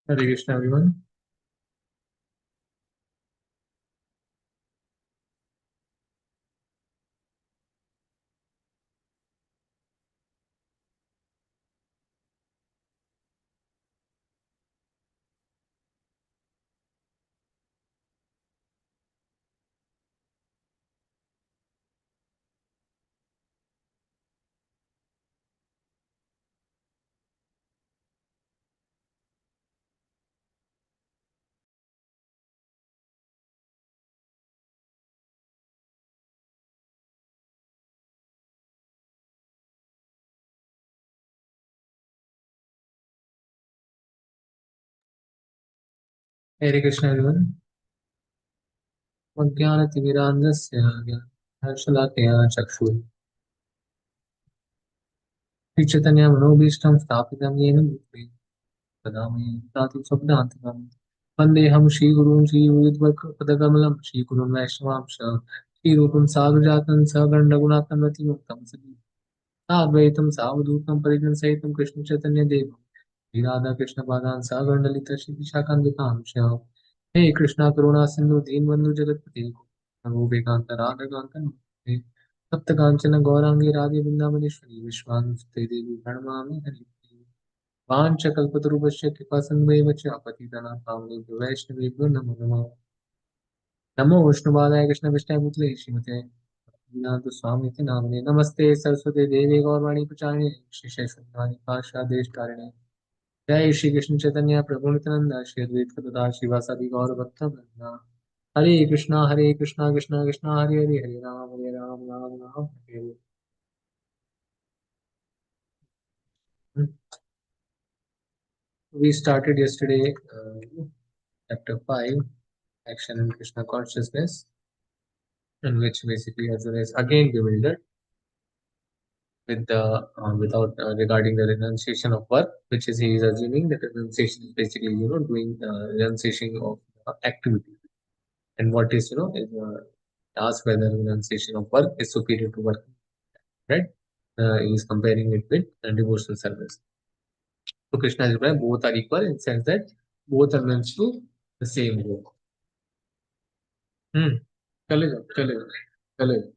Hare Krishna, everyone. Hare Krishna, everyone. Ajnanatimirandasya Harshalakhya Chakshur Sri Chaitanya Manobhishtam Sthapitam Yena Bhutale Tadami Tatu Sabdantikam Vandeham Shri Gurun Shri Yudhvakpadakamalam Shri Gurun Vaishnavamsha Shri Rupam Sadhujatan Sagandagunatan Vatimuktam Sadi Advaitam Savadutam Parijan Saitam Krishna Chaitanya Devam Radha Krishna Padan Sagandalita Shri Vishakandikam हे कृष्णा करुणा सिंधु दीनबंधु जगतपते नमो वेदांत राधकांत नमोस्तुते तप्त कांचन गौरांगी राधे वृंदावनेश्वरी विश्वांसुते देवी प्रणमामि हरिप्रिये वाञ्छकल्पतरुभ्यश्च कृपा संगमेव च पतितनां पावनेभ्यो वैष्णवेभ्यो नमो नमः नमो विष्णुपादाय कृष्ण विष्णु पुत्रे श्रीमते भक्तिवेदांत स्वामी नामिने नमस्ते सरस्वती देवी गौरवाणी प्रचारिणे श्री शून्यवाणी पाशादेशकारिणे जय श्री कृष्ण चैतन्य प्रभु नित्यानंद श्री अद्वैत गदाधर शिवासादि गौर भक्त वृंदा हरे Krishna Krishna Krishna Hare Hare Hare Ram Ram Ram Hare Hare. We started yesterday chapter 5, action in Krishna consciousness, in which basically Arjuna is again bewildered with the without regarding the renunciation of work, which is he is assuming that renunciation is basically doing renunciation of activity, and what is is asked whether renunciation of work is superior to work, right? He is comparing it with devotional service. So Krishna is replying, both are equal in the sense that both are meant to the same work. Hmm. चले जाओ, चले जाओ, चले जाओ.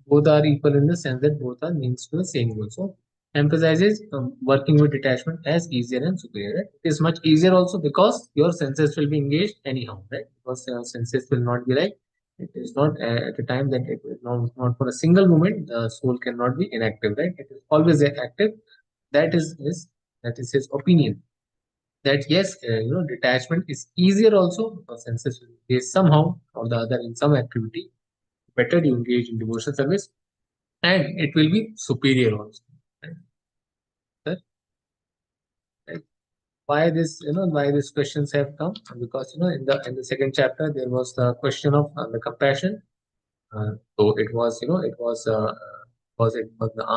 Both are equal in the sense that both are means to the same goal. So emphasizes working with detachment as easier and superior. Right? It is much easier also because your senses will be engaged anyhow, right? Because your senses will not be like it is not at a time that it is not for a single moment the soul cannot be inactive, right? It is always active. That is his his opinion. That yes, detachment is easier also because senses will be somehow or the other in some activity. Better you engage in devotional service and it will be superior also, right? Sir, right? Why this why these questions have come? Because in the second chapter there was the question of the compassion. So it was the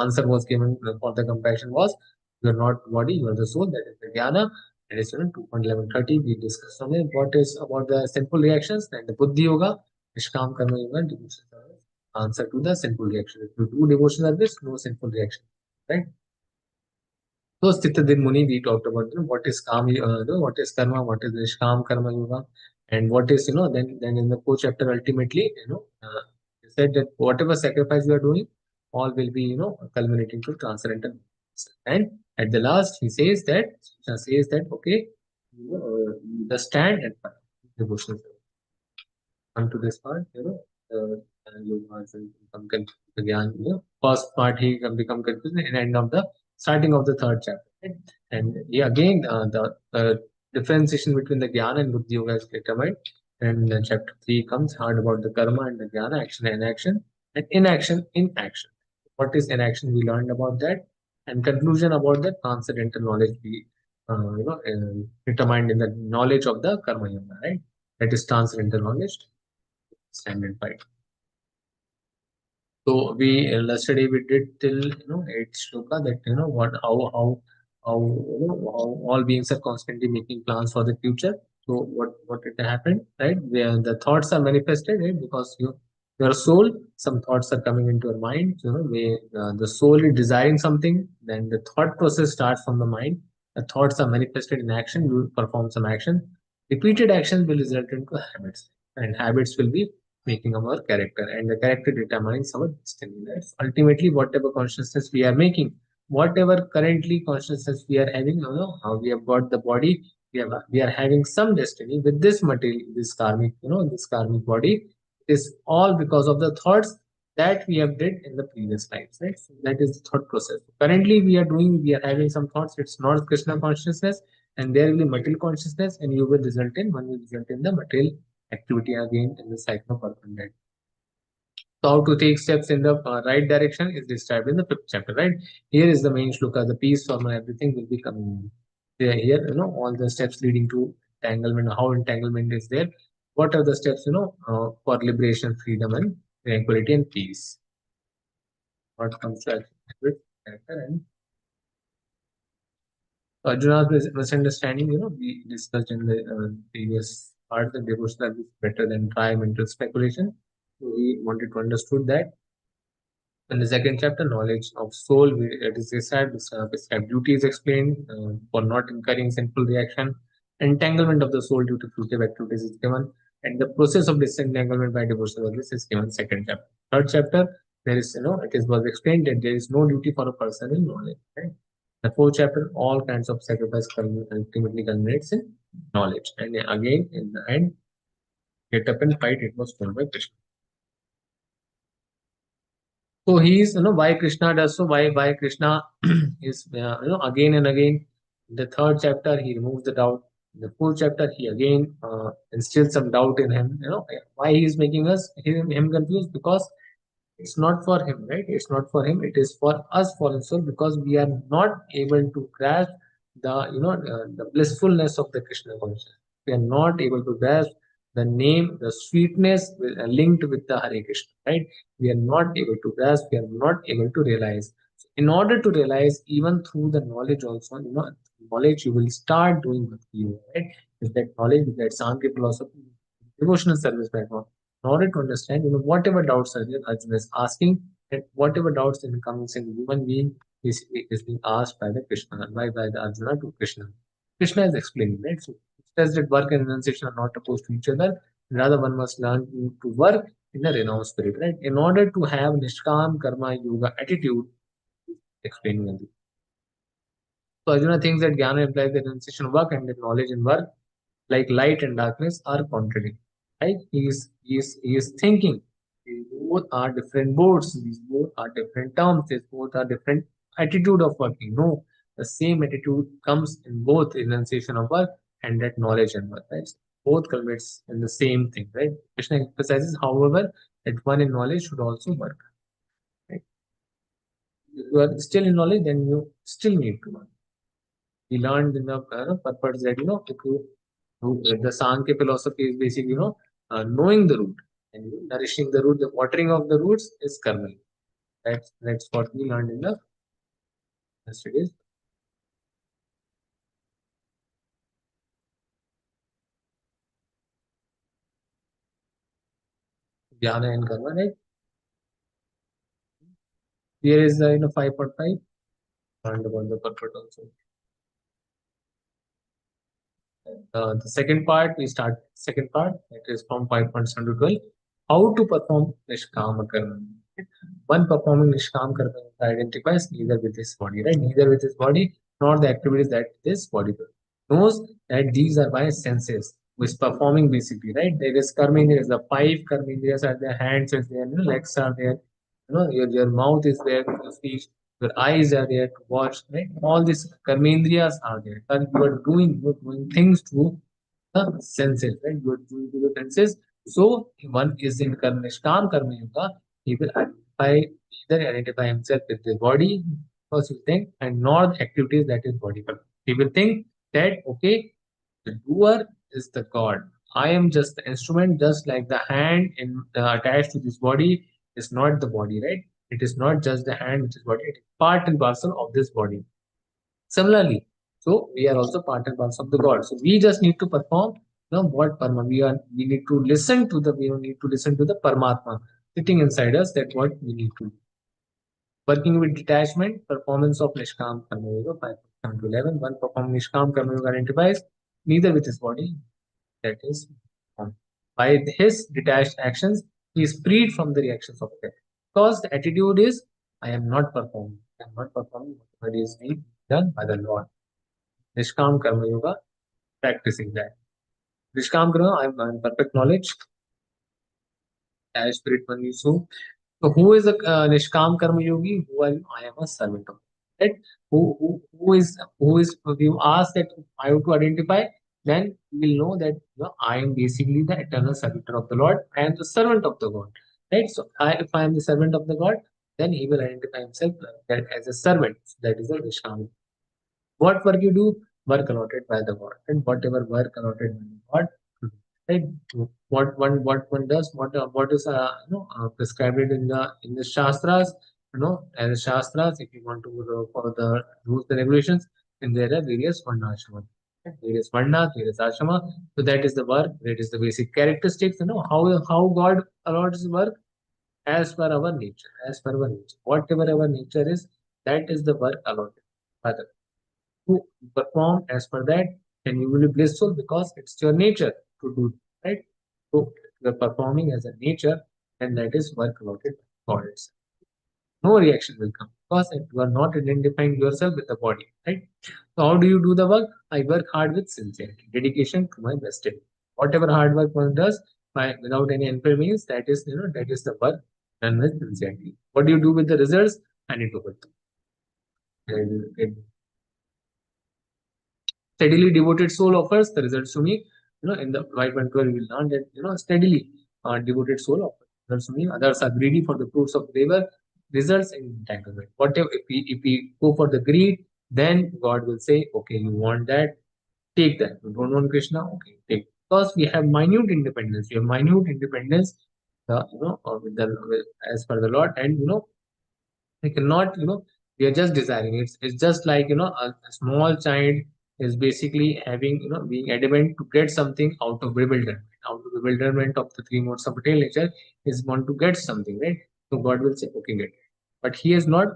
answer was given for the compassion was you are not body, you are the soul, that is the jnana. And it's 2.1130 we discussed on it what is about the sinful reactions and the buddhi yoga nishkam karma yoga devotion service. Answer to the sinful reaction, if you do devotion service, no sinful reaction, right? So Sthitadin Muni, we talked about what is what is karma, what is nishkam karma yoga, and what is then in the fourth chapter ultimately he said that whatever sacrifice you are doing, all will be culminating to transcendental. And at the last he says that Krishna says that okay, the stand and fight devotional service. Come to this part, yogas and become confused. Again, first part he can become confused, and end of the starting of the third chapter. Right? And yeah, again, the differentiation between the jnana and buddhi yoga is determined. And chapter 3 comes hard about the karma and the jnana, action and inaction, and inaction in action. What is inaction? We learned about that, and conclusion about the transcendental knowledge we determined in the knowledge of the karma yoga, right? That is transcendental knowledge, standard fight. So we yesterday we did till eight shloka that what how how all beings are constantly making plans for the future. So what it happened, right? Where the thoughts are manifested, right? Because your soul, some thoughts are coming into your mind. Where the soul is desiring something, then the thought process starts from the mind, The thoughts are manifested in action. You perform some action. Repeated actions will result into habits, and habits will be making our character, and the character determines our destiny. That's ultimately whatever consciousness we are making, whatever currently consciousness we are having. How we have got the body, we are having some destiny with this material, this karmic, this karmic body. It is all because of the thoughts that we have did in the previous lives, right? So that is the thought process. Currently, we are having some thoughts. It's not Krishna consciousness, and there will be material consciousness, and you will result in one will result in the material activity again in the cycle of permanent. So how to take steps in the right direction is described in the fifth chapter, right? Here is the main shloka, the peace, form, everything will be coming in. Here, all the steps leading to entanglement, how entanglement is there. What are the steps, for liberation, freedom, and tranquility and peace? What comes to with character and Arjuna's misunderstanding, we discussed in the previous part that devotional is better than dry mental speculation. So we wanted to understood that. In the second chapter, knowledge of soul, it is prescribed duty is explained for not incurring sinful reaction. Entanglement of the soul due to future activities is given, and the process of disentanglement by devotional service is given second chapter. Third chapter, there is, was explained that there is no duty for a person in knowledge. Right? The fourth chapter, all kinds of sacrifice ultimately culminates in knowledge. And again, in the end, get up and fight. It was told by Krishna. So he's, why Krishna does so, why Krishna is, again and again. In the third chapter, he removes the doubt. In the fourth chapter, he again instills some doubt in him. Why he is making him confused? Because it's not for him, right? It's not for him. It is for us, fallen soul, because we are not able to grasp the blissfulness of the Krishna consciousness. We are not able to grasp the name, the sweetness linked with the Hare Krishna, right? We are not able to grasp. We are not able to realize. So in order to realize, even through the knowledge, also, knowledge, you will start doing with you, right? With that knowledge, with that Sankhya philosophy, devotional service background, in order to understand, whatever doubts are there, Arjuna is asking, and whatever doubts in comes in human being is being asked by the Krishna, by the Arjuna to Krishna. Krishna is explaining, right? So it says that work and renunciation are not opposed to each other. Rather, one must learn to work in a renounced spirit, right? In order to have Nishkam Karma Yoga attitude, explaining. So Arjuna thinks that Jnana implies the renunciation of work and that knowledge and work, like light and darkness, are contradictory. Right? He is thinking these both are different boats, these both are different terms, these both are different attitude of working. No, the same attitude comes in both renunciation of work and that knowledge and work. Right? Both culminates in the same thing, right? Krishna emphasizes, however, that one in knowledge should also work. Right? If you are still in knowledge, then you still need to work. We learned in the purpose that if you the Sankhya philosophy is basically knowing the root and nourishing the root. The watering of the roots is karma. That's what we learned in the studies. Jnana and karma, right? Here is the 5.5. Learned about the purpose also. The second part, we start second part, that is from 5.7 to 12. How to perform Nishkama Karma. One performing Nishkam Karma identifies neither with his body, right? Neither with his body nor the activities that this body does. Knows that these are by senses, who is performing basically, right? There is karma indriyas, the five karma indriyas are there, hands is there, legs are there, your mouth is there, your speech, your eyes are there to watch, right? All these karma indriyas are there. And you're doing things through the senses, right? You're doing through the senses. So one is in Nishkam Karma Yoga, he will identify himself with the body, first you think, and not activities that is body. He will think that, okay, the doer is the God. I am just the instrument, just like the hand attached to this body is not the body, right? It is not just the hand which is body, it is part and parcel of this body. Similarly, so we are also part and parcel of the God. So we just need to perform what Parma. We need to listen to the Paramatma sitting inside us, that what we need to do. Working with detachment, performance of Nishkam Karma Yoga 5. come to 11. One performing Nishkam Karma Yoga identifies neither with his body, that is, by his detached actions, he is freed from the reactions of death. Because the attitude is, I am not performing. I am not performing what is being done by the Lord. Nishkam Karma Yoga, practicing that. Nishkam Karma, I'm in perfect knowledge. As spirit one is so who is a Nishkam Karma Yogi? Who are you? I am a servant of God. Right? Who is if you ask that I have to identify, then you will know that I am basically the eternal servitor of the Lord. I am the servant of the God. Right? So if I am the servant of the God, then he will identify himself that as a servant. That is a Nishkam. What work you do? Work allotted by the God. And whatever work allotted by the God, right? What one does, what is prescribed in the Shastras, as the Shastras, if you want to follow the rules and regulations, then there are various Varna ashrama. Right? Various Varna, various ashrama. So that is the work, that is the basic characteristics, how God allots work as per our nature, as per our nature. Whatever our nature is, that is the work allotted by the to perform as per that, then you will be blissful because it's your nature to do, right? So you're performing as a nature, and that is work allotted for itself. No reaction will come because you are not identifying yourself with the body, right? So how do you do the work? I work hard with sincerity, dedication to my best ability. Whatever hard work one does by without any inconvenience, that is the work done with sincerity. What do you do with the results? I need to put steadily devoted soul offers the results to me. In the 5.12, we will learn that, steadily devoted soul offers results to me. Others are greedy for the fruits of labor, results in entanglement. Whatever, if we go for the greed, then God will say, okay, you want that, take that. You don't want Krishna, okay, take. Because we have minute independence. We have minute independence, as per the Lord, and we cannot, we are just desiring. It's just like, a small child is basically having, being adamant to get something out of bewilderment. Out of bewilderment of the three modes of material nature is want to get something, right? So God will say, okay, get it. But he is not,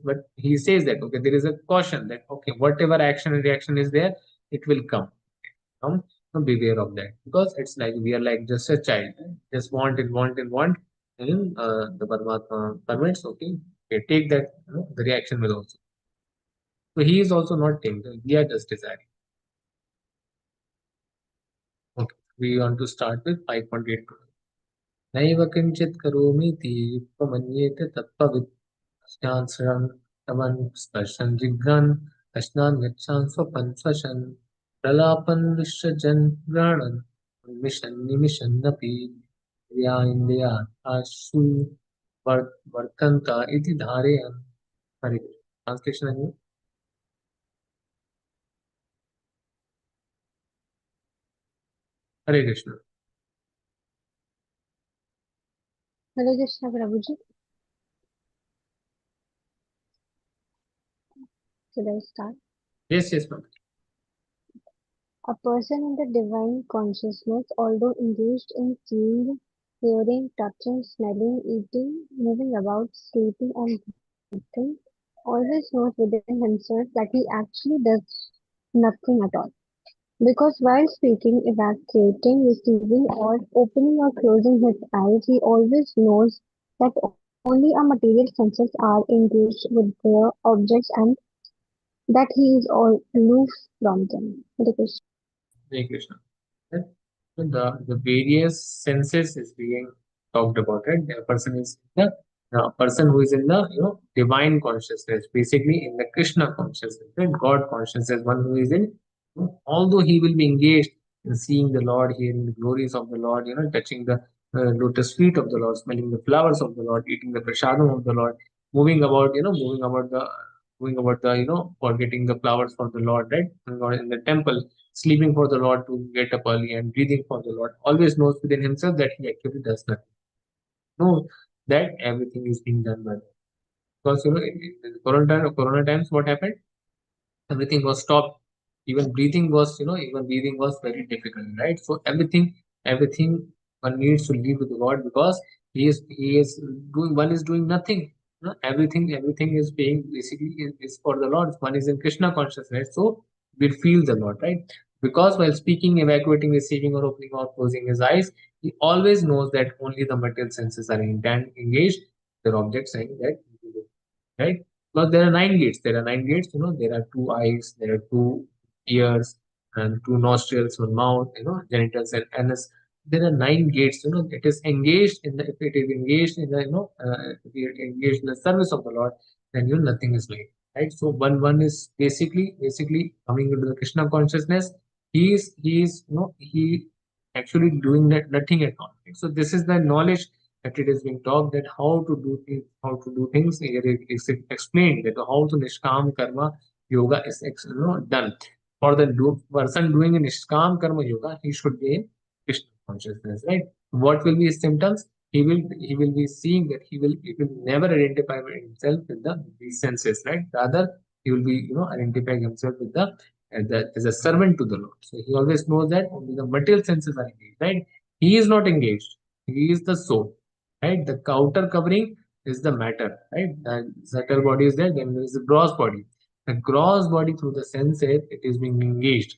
but he says that, okay, there is a caution that, okay, whatever action and reaction is there, it will come. Come, so beware of that. Because it's like we are like just a child, right? Just want and want and want. And the Paramatma permits, okay, okay, take that, the reaction will also. So he is also not taking, we are just desiring. Okay, we want to start with 5.8. नैव किञ्चित् करोमीति युक्तमन्येत तत्त्ववित् अस्यान् तमन् स्पर्शन् जिघ्रान् कश्नान् गच्छान् स्वपन् स्वशन् प्रलापन् विश्वजन् ग्रहणन् उन्मिषन् निमिषन्नपि या इन्द्रियार्थाशु वर्तन्त इति धारयन्. Hare Krishna. Translation again. Hare Krishna. Hare Krishna, Prabhuji. Should I start? Yes, yes, ma'am. A person in the divine consciousness, although engaged in seeing, hearing, touching, smelling, eating, moving about, sleeping, and breathing, always knows within himself that he actually does nothing at all. Because while speaking, evacuating, receiving, or opening or closing his eyes, he always knows that only our material senses are engaged with their objects and that he is all aloof from them. Hare Krishna. Hare Krishna. Right? So the various senses is being talked about, right? A person is the person who is in the divine consciousness, basically in the Krishna consciousness, right? God consciousness, one who is in, although he will be engaged in seeing the Lord, hearing the glories of the Lord, touching the lotus feet of the Lord, smelling the flowers of the Lord, eating the prasadam of the Lord, moving about, forgetting the flowers for the Lord, right? In the temple, sleeping for the Lord to get up early and breathing for the Lord, always knows within himself that he actually does nothing. Knows that everything is being done by God. Because in the corona times, what happened? Everything was stopped. Even breathing was very difficult, right? So everything one needs to live with God because he is doing one is doing nothing. No, everything is being basically is for the Lord. One is in Krishna consciousness, so we feel the Lord, right? Because while speaking, evacuating, receiving, or opening or closing his eyes, he always knows that only the material senses are engaged. Their object saying that, right? Because there are nine gates. There are nine gates. There are two eyes, there are two ears, and two nostrils, one mouth. Genitals and anus. There are nine gates. It is engaged in the. If it is engaged in the, if you are engaged in the service of the Lord, then nothing is like, right. So one is basically coming into the Krishna consciousness. He actually doing that nothing at all. Right? So this is the knowledge that it is being taught, that how to do things. Here it is explained that how to Nishkam Karma Yoga is done. For the person doing a Nishkam Karma Yoga, he should be in Krishna consciousness, right? What will be his symptoms? He will be seeing that he will never identify himself with these senses, right? Rather, he will be identifying himself with as a servant to the Lord. So he always knows that only the material senses are engaged, right? He is not engaged. He is the soul, right? The outer covering is the matter, right? The subtle body is there, then there is the gross body. The gross body through the senses, it is being engaged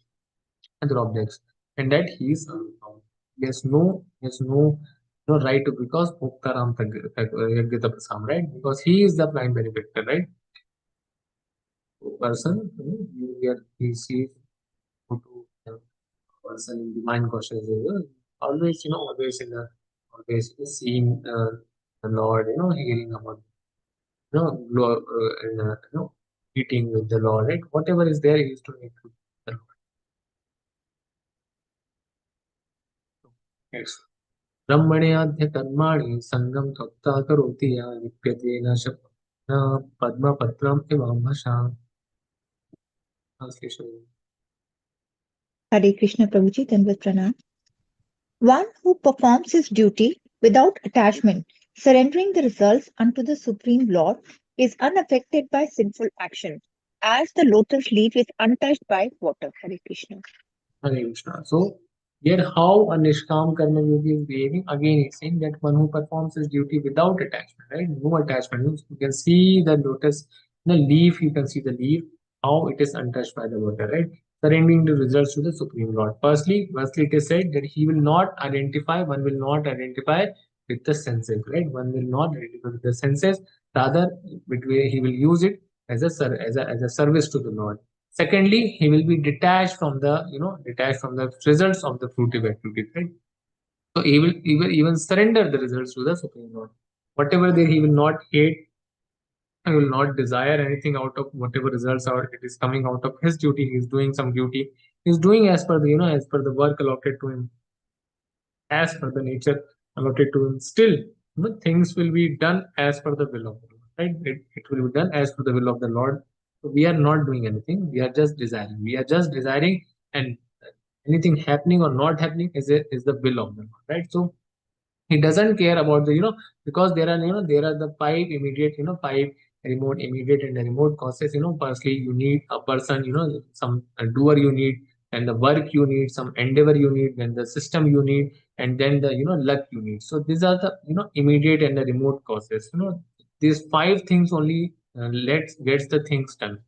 other objects, and that he is unbound. He has no right to, because Muktaram Yagita Prasam, right? Because he is the prime benefactor, right? Person, he sees to person in divine consciousness, always always seeing the Lord, hearing about, and, eating with the Lord, right? Whatever is there, he used to make with the Lord. Yes. ब्रह्मण्याद्य कर्माणि संगम त्वत्ता करोति या लिप्यते न शक्नोति पद्मपत्रम् इवाम्भसा. Translation. Hare Krishna Prabhuji, Dandavat Pranam. One who performs his duty without attachment, surrendering the results unto the Supreme Lord, is unaffected by sinful action, as the lotus leaf is untouched by water. Hare Krishna. Hare Krishna. So, here how a Nishkam Karma Yogi is behaving, again he's saying that one who performs his duty without attachment, right? No attachment. You can see the lotus, the leaf, you can see the leaf, how it is untouched by the water, right? Surrendering the results to the Supreme Lord. Firstly, it is said that one will not identify with the senses, right? One will not identify with the senses, rather, he will use it as a service to the Lord. Secondly, he will be detached from the results of the fruitive activities, right? So he will even surrender the results to the Supreme Lord. Whatever there, he will not hate, he will not desire anything out of whatever results are. It is coming out of his duty. He is doing some duty. He is doing as per the work allotted to him, as per the nature allotted to him. Still, things will be done as per the will of the Lord, right? It will be done as per the will of the Lord. So we are not doing anything. We are just desiring. We are just desiring, and anything happening or not happening is the will of the Lord, right? So he doesn't care about because there are the five remote, immediate, and the remote causes. Firstly, you need a person, some a doer you need, and the work you need, some endeavor you need, then the system you need, and then the luck you need. So these are the immediate and the remote causes. These five things only gets the things done.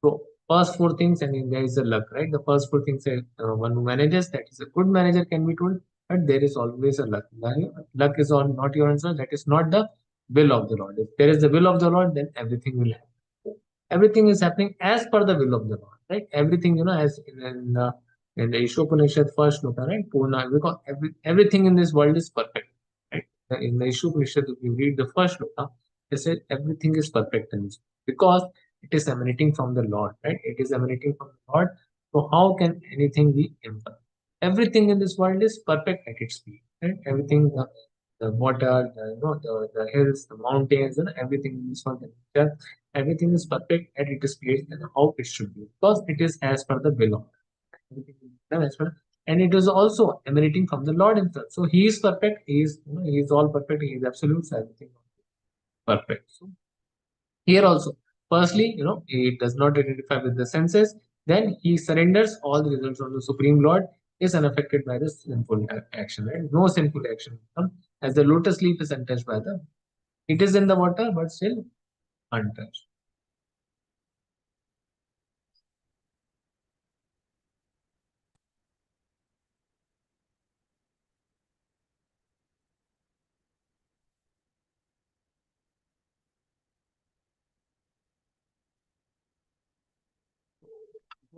So first four things, and then there is the luck, right? The first four things, one who manages, that is a good manager, can be told, but there is always a luck. Luck is all not your answer. That is not the will of the Lord. If there is the will of the Lord, then everything will happen. Everything is happening as per the will of the Lord, right? Everything, as in the Ishopanishad first look, right? Purna, because everything in this world is perfect, right? In the Ishopanishad, if you read the first look, they said everything is perfect in this, because it is emanating from the Lord, right? It is emanating from the Lord. So how can anything be imperfect? Everything in this world is perfect at its peak, right? Everything, the water, the hills, the mountains, and everything in this world, everything is perfect at its place and how it should be, because it is as per the will of God. Everything is done as per, and it is also emanating from the Lord Himself. So He is perfect. He is all perfect. He is absolute. So everything is perfect. So here also, firstly, he does not identify with the senses. Then he surrenders all the results on the Supreme Lord, is unaffected by the sinful action. Right? No sinful action. As the lotus leaf is untouched by the, it is in the water, but still untouched.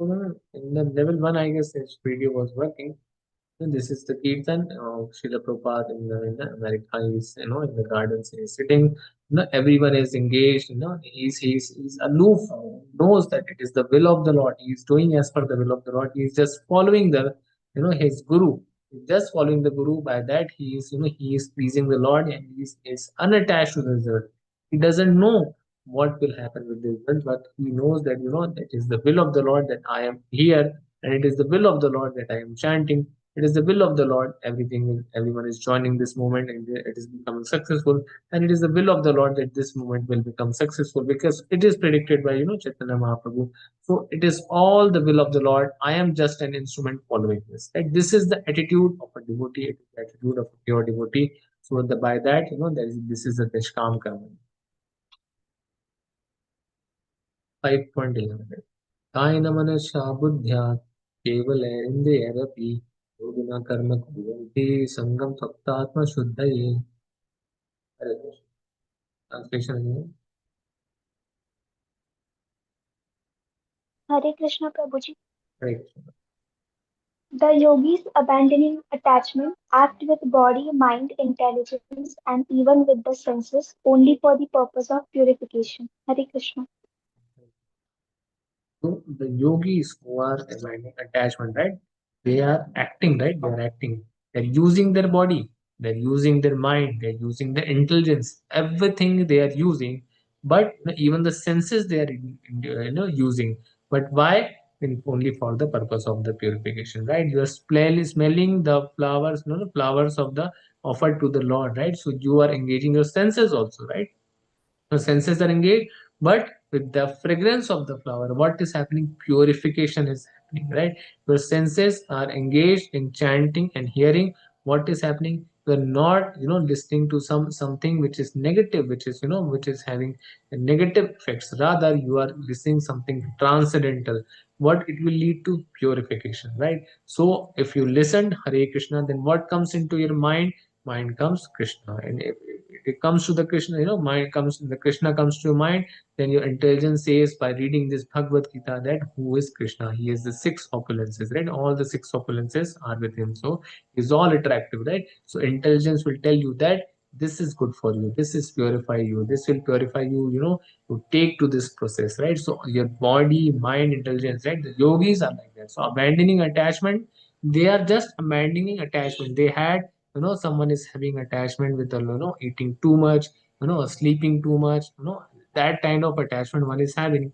In the level one, I guess this video was working. And this is the Kirtan of Srila Prabhupada in the America. He's, in the gardens, he's sitting, everyone is engaged, he's aloof, knows that it is the will of the Lord. He's doing as per the will of the Lord. He's just following his guru. He's just following the guru. By that, he is pleasing the Lord and is unattached to the result. He doesn't know what will happen with the result, but he knows that, that is the will of the Lord that I am here, and it is the will of the Lord that I am chanting. It is the will of the Lord. Everyone is joining this movement, and it is becoming successful. And it is the will of the Lord that this movement will become successful because it is predicted by Chaitanya Mahaprabhu. So it is all the will of the Lord. I am just an instrument following this. Right? This is the attitude of a devotee. It is the attitude of a pure devotee. So by that, this is the Nishkam Karma. 5.11. कायनमनसा बुद्ध्या केवलैरिन्द्रियैरपि योगिना कर्म कुर्वन्ति संगम त्वक्तात्मशुद्धये. Hare Krishna. Translation again. Hare Krishna Prabhuji. Hare Krishna. The yogis abandoning attachment act with body, mind, intelligence, and even with the senses only for the purpose of purification. Hare Krishna. So the yogis who are abandoning attachment, right? They are acting, right? They are acting. They're using their body. They're using their mind. They're using their intelligence. Everything they are using, but even the senses they are using. But why? Only for the purpose of the purification, right? You are smelling the flowers, the flowers of the offered to the Lord, right? So you are engaging your senses also, right? The senses are engaged, but with the fragrance of the flower, what is happening? Purification is happening, right? Your senses are engaged in chanting and hearing. What is happening? You're not, listening to something which is negative, which is having a negative effects. Rather, you are listening something transcendental. What it will lead to? Purification, right? So, if you listen Hare Krishna, then what comes into your mind? Mind comes Krishna, and if it comes to the Krishna, mind comes, the Krishna comes to your mind, then your intelligence says by reading this Bhagavad Gita that who is Krishna? He is the six opulences, right? All the six opulences are with him. So he's all attractive, right? So intelligence will tell you that this is good for you, this is purify you, this will purify you, to take to this process, right? So your body, mind, intelligence, right? The yogis are like that. So abandoning attachment, they are just abandoning attachment. They had, someone is having attachment with the, eating too much, sleeping too much, that kind of attachment one is having,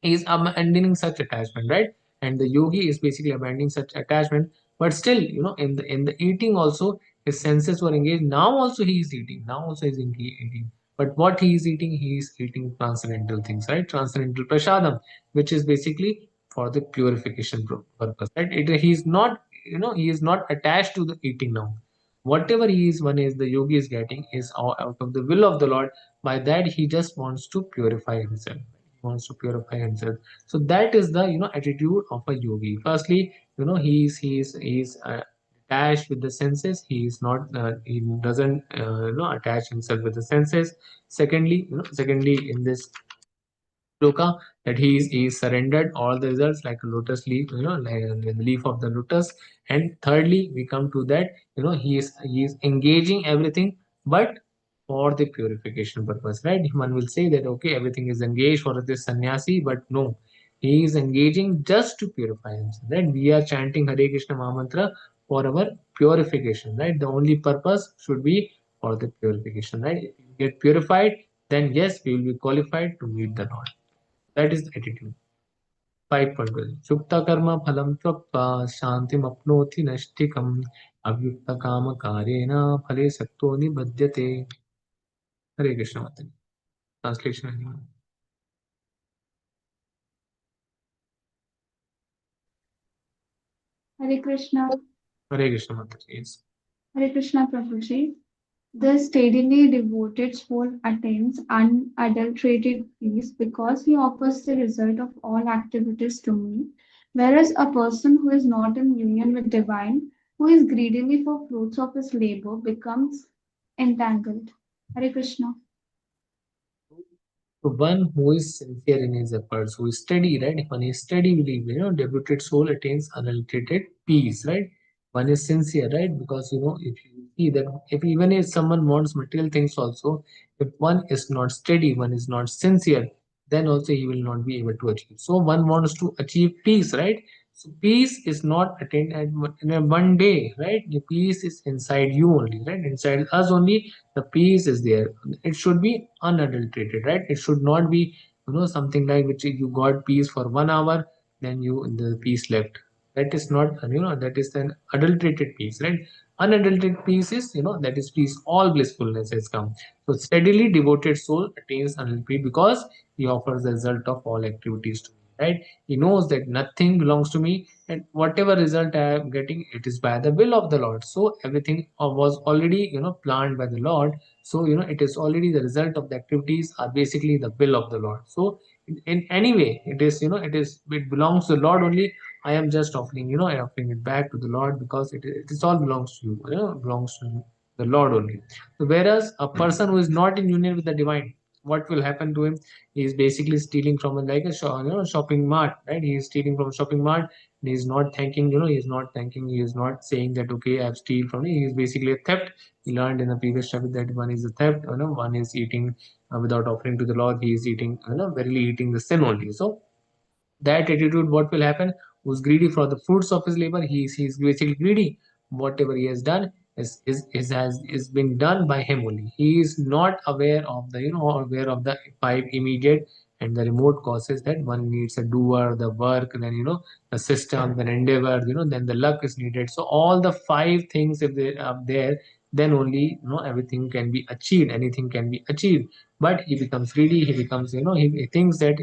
is abandoning such attachment, right? And the yogi is basically abandoning such attachment, but still, in the eating also, his senses were engaged. Now also he is eating, now also he is eating, but what he is eating transcendental things, right? Transcendental prasadam, which is basically for the purification purpose, right? He is not, he is not attached to the eating now. Whatever he is, one is the yogi is getting is out of the will of the Lord. By that, he just wants to purify himself. He wants to purify himself. So that is the, attitude of a yogi. Firstly, he's attached with the senses. He is not, he doesn't, attach himself with the senses. Secondly, in this sloka, that he is surrendered all the results like a lotus leaf, like the leaf of the lotus. And thirdly, we come to that, he is engaging everything, but for the purification purpose, right? One will say that okay, everything is engaged for this sannyasi, but no, he is engaging just to purify himself, right? We are chanting Hare Krishna Mahamantra for our purification, right? The only purpose should be for the purification, right? If you get purified, then yes, we will be qualified to meet the Lord. That is the attitude. 5.12. Sukta karma phalam tvakpa shantim apnoti nashtikam avyukta kama karyena phale sakto nibhadyate. Hare Krishna Mataji. Translation. Hare Krishna. Hare Krishna Mataji. Yes. Hare Krishna Prabhuji. The steadily devoted soul attains unadulterated peace because he offers the result of all activities to me, whereas a person who is not in union with divine, who is greedily for fruits of his labor, becomes entangled. Hare Krishna. So one who is sincere in his efforts, who is steady, right? One is steady, devoted soul attains unalterated peace, right? One is sincere, right? Because if you see that, if even if someone wants material things also, if one is not steady, one is not sincere, then also he will not be able to achieve. So one wants to achieve peace, right? So peace is not attained in a one day, right? The peace is inside you only, right? Inside us only, the peace is there. It should be unadulterated, right? It should not be something like which you got peace for 1 hour, then the peace left. That is not, that is an adulterated peace, right? Unadulterated peace is, that is peace, all blissfulness has come. So steadily devoted soul attains unalterable peace because he offers the result of all activities to me, right? He knows that nothing belongs to me, and whatever result I am getting, it is by the will of the Lord. So everything was already planned by the Lord. So it is already the result of the activities are basically the will of the Lord. So in any way, it is, it belongs to the Lord only. I am just offering, I offering it back to the Lord because it is all belongs to you, belongs to the Lord only. So whereas a person who is not in union with the divine, what will happen to him? He is basically stealing from like a shopping mart, right? He is stealing from a shopping mart. He is not thanking, he is not thanking, he is not saying that okay, I have steal from you. He is basically a theft. We learned in the previous chapter that one is a theft, one is eating without offering to the Lord. He is eating, verily eating the sin only. So that attitude, what will happen? Who's greedy for the fruits of his labor, he's basically greedy. Whatever he has done is been done by him only. He is not aware of the aware of the five immediate and the remote causes, that one needs a doer, the work, then the system, then endeavor, then the luck is needed. So all the five things, if they are there, then only everything can be achieved, anything can be achieved. But he becomes greedy. He becomes, he thinks that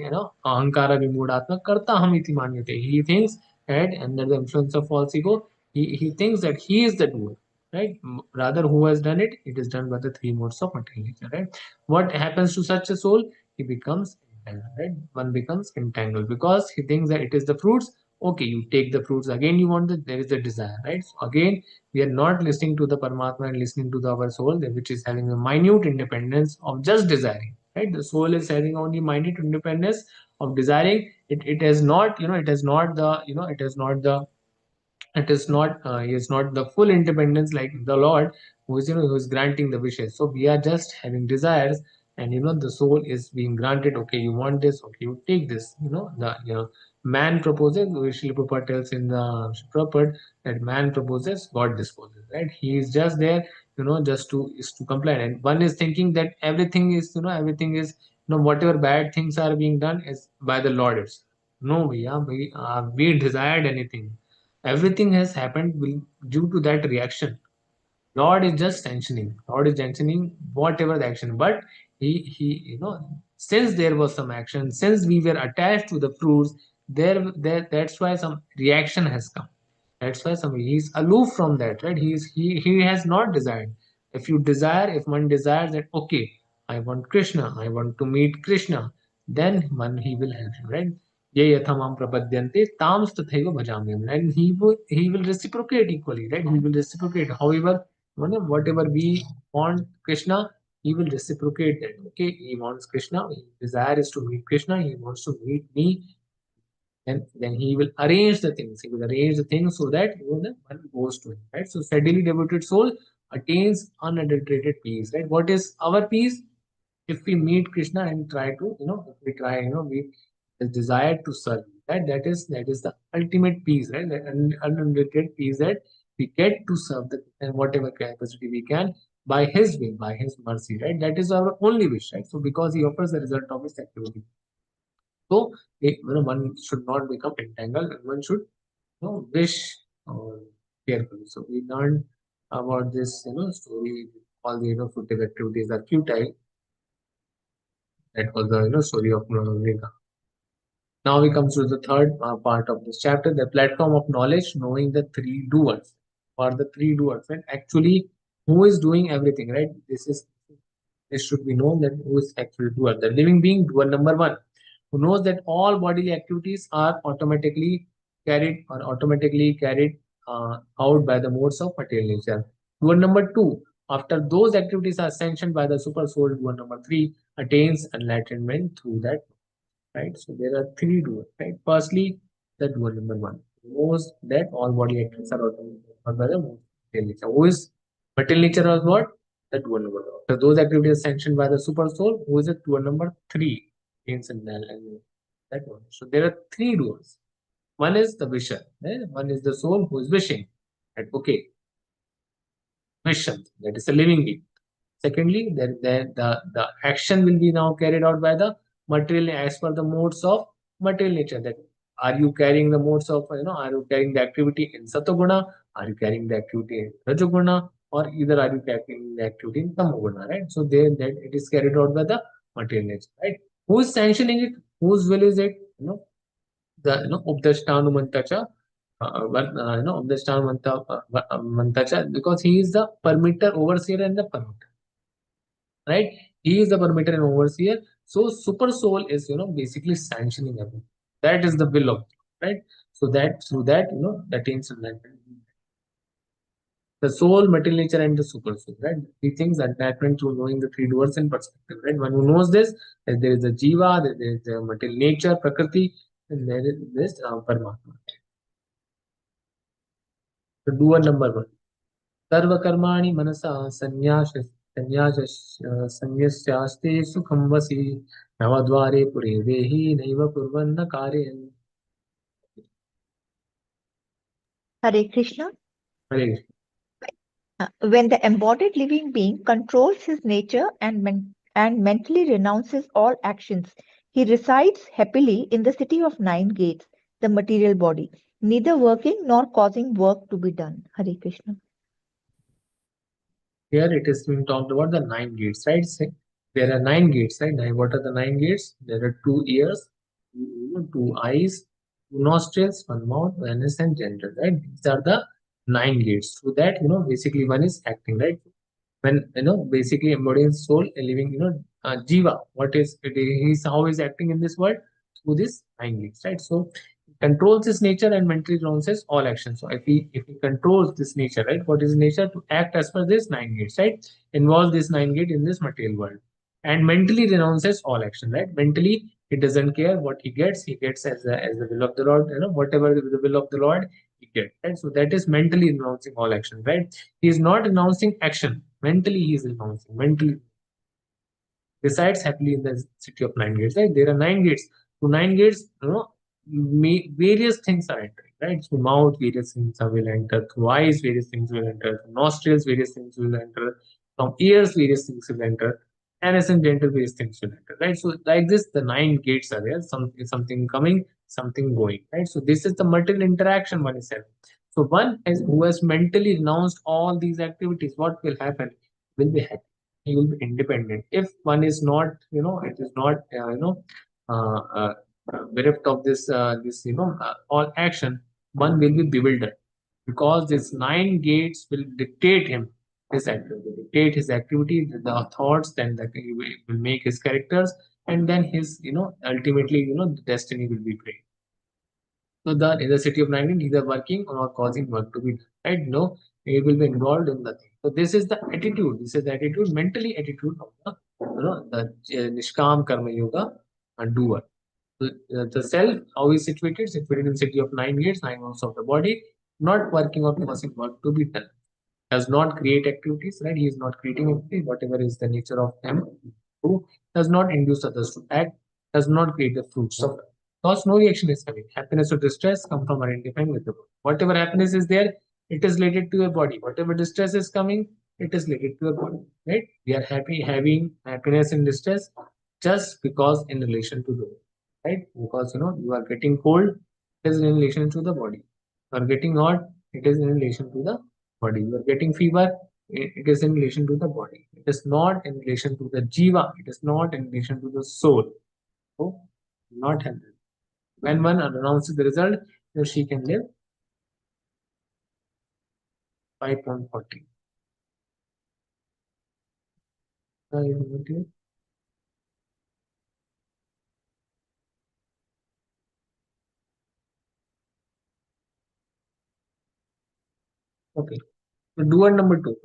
ahankara vimudatma karta ham iti manyate. He thinks that under the influence of false ego, he thinks that he is the doer, right? Rather, who has done it? It is done by the three modes of material nature, right? What happens to such a soul? He becomes entangled, right? One becomes entangled because he thinks that it is the fruits. Okay, you take the fruits again. You want there is a desire, right? So again, we are not listening to the Paramatma and listening to our soul, which is having a minute independence of just desiring. Right? The soul is having only minute independence of desiring. It has not, it has not the, it has not the, it is not, he is not the full independence like the Lord, who is, who is granting the wishes. So we are just having desires, and the soul is being granted. Okay, you want this, okay, you take this. Man proposes. Vishnu Prabhupada tells in the Prabhupada that man proposes, God disposes. Right? He is just there, just to is to comply. And one is thinking that everything is, everything is, whatever bad things are being done is by the Lord itself. No, we desired anything. Everything has happened due to that reaction. Lord is just sanctioning. Lord is sanctioning whatever the action. But he, since there was some action, since we were attached to the fruits, that's why some reaction has come. That's why somebody he's aloof from that, right? He has not desired. If you desire, if one desires that okay, I want Krishna, I want to meet Krishna, then one he will help you, right? Ye yathamam prapadyante tams tathaiva bhajamyam. And he will reciprocate equally, right? He will reciprocate. However, whatever we want Krishna, he will reciprocate that. Okay, he wants Krishna, his desire is to meet Krishna, he wants to meet me, then he will arrange the things. He will arrange the things so that the one goes to him, right? So steadily devoted soul attains unadulterated peace, right? What is our peace? If we meet Krishna and try to, if we try, we the desire to serve, right? That is the ultimate peace, right? That unadulterated peace that we get to serve the and whatever capacity we can by His will, by His mercy, right? That is our only wish, right? So because He offers the result of His activity. So one should not become entangled, and one should wish carefully. So we learned about this story. All the fruitive activities are futile. That was the story of Vega. Now we come to the third part of this chapter, the platform of knowledge, knowing the three doers, or the three doers. And actually, who is doing everything, right? This should be known that who is actually doer. The living being, doer number one, who knows that all bodily activities are automatically carried out by the modes of material nature. Doer number two, after those activities are sanctioned by the super soul, doer number three attains enlightenment through that, right? So there are three doers, right? Firstly, the doer number one knows that all body actions are automatically by the modes of material nature. Who is material nature or what? The doer number one. So those activities sanctioned by the super soul, who is the doer number three? Attains enlightenment. That one. So there are three doers. One is the wisher, right? One is the soul who is wishing. Right? Okay, vision, that is a living being. Secondly, the action will be now carried out by the material as per the modes of material nature. That are you carrying the modes of, are you carrying the activity in Satoguna? Are you carrying the activity in Rajoguna? Or either are you carrying the activity in Tamoguna, right? So there that it is carried out by the material nature, right? Who is sanctioning it? Whose will is it? The Updashtanumantacha, Updashtanumantacha, because he is the permitter, overseer, and the permitter, right? He is the permitter and overseer. So super soul is basically sanctioning everything. That is the will of God, right? So that through that that attains enlightenment. The soul, material nature, and the super soul, right? Three things enlightenment through knowing the three doers in perspective, right? One who knows this, that there is a jiva, that there is the material nature, prakriti, and there is this Paramatma. The doer number one. Sarva karmani manasa sanyasyaste sukham vasi navadvare pure dehi naiva kurvanna karyan. Hare Krishna. Hare. When the embodied living being controls his nature and mentally renounces all actions, he resides happily in the city of nine gates, the material body, neither working nor causing work to be done. Hare Krishna. Here it is being talked about the nine gates, right? There are nine gates, right? What are the nine gates? There are two ears, two eyes, two nostrils, one mouth, anus, and genital, right? These are the nine gates. So that basically one is acting, right? When basically embodying soul, a living, jiva. What is it? He's how is acting in this world through this nine gates, right? So controls his nature and mentally renounces all actions. So if he controls this nature, right, what is nature? To act as per this nine gates, right? Involve this nine gate in this material world, and mentally renounces all action, right? Mentally, he doesn't care what he gets. He gets as the will of the Lord, whatever the will of the Lord he gets, right? So that is mentally renouncing all action, right? He is not renouncing action. Mentally, he is renouncing. Mentally resides happily in the city of nine gates, right? There are nine gates. To nine gates, various things are entering, right? Through mouth, various things will enter. Through eyes, various things will enter. Through nostrils, various things will enter. From ears, various things will enter. Anus and genital, various things will enter, right? So like this, the nine gates are there. Something coming, something going, right? So this is the material interaction one is having. So one is who has mentally renounced all these activities. What will happen? Will be happy. He will be independent. If one is not, it is not, uh, uh, bereft of this, all action, one will be bewildered because these nine gates will dictate him his activity, dictate his activity, the thoughts, then that he will make his characters, and then his, ultimately, the destiny will be great. So the in the city of 19, either working or causing work to be done, right? No, he will be involved in nothing. So this is the attitude. This is the attitude, mentally attitude of the Nishkam Karma Yoga and doer. So, the self, how is situated? Situated in city of nine gates, nine months of the body, not working or causing work to be done. Does not create activities, right? He is not creating activities, whatever is the nature of him, who does not induce others to act, does not create the fruits of cause no reaction is coming. Happiness or distress come from identifying with the body. Whatever happiness is there, it is related to your body. Whatever distress is coming, it is related to your body. Right? We are happy having happiness and distress just because in relation to the body. Right? Because you are getting cold, it is in relation to the body. You are getting hot, it is in relation to the body. You are getting fever, it is in relation to the body. It is not in relation to the jiva, it is not in relation to the soul. So not healthy. When one announces the result, he or she can live 5.40. Okay. So doer number two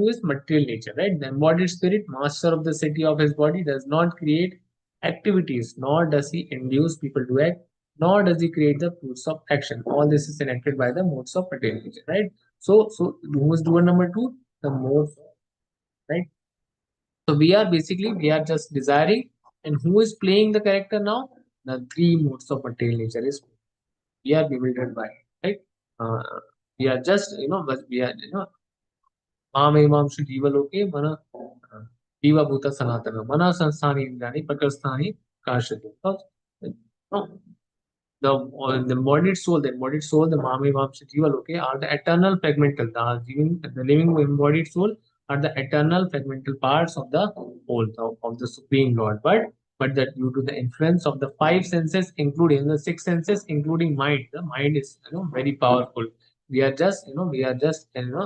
is material nature, right? The embodied spirit, master of the city of his body, does not create activities, nor does he induce people to act, nor does he create the fruits of action. All this is enacted by the modes of material nature, right? So who is doer number two? The modes, right? So we are just desiring, and who is playing the character now? The three modes of material nature is we are bewildered by, right? Uh, we are just but we are मामेवांशु जीवलोके मन जीवभूत सनातन मन संस्थानि इंद्रियाणि प्रकृतिस्थानि काश्यते. No, the embodied soul, the Mami Vamsa Jiva Loke are the eternal fragmental. The living embodied soul are the eternal fragmental parts of the whole of the Supreme Lord. But that due to the influence of the five senses, including the six senses, including mind, the mind is very powerful. We are just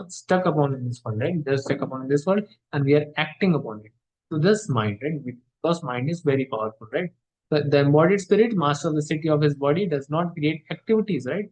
stuck upon this one, right? Just stuck upon this one, and we are acting upon it to this mind, right? Because mind is very powerful, right? The embodied spirit, master of the city of his body, does not create activities, right?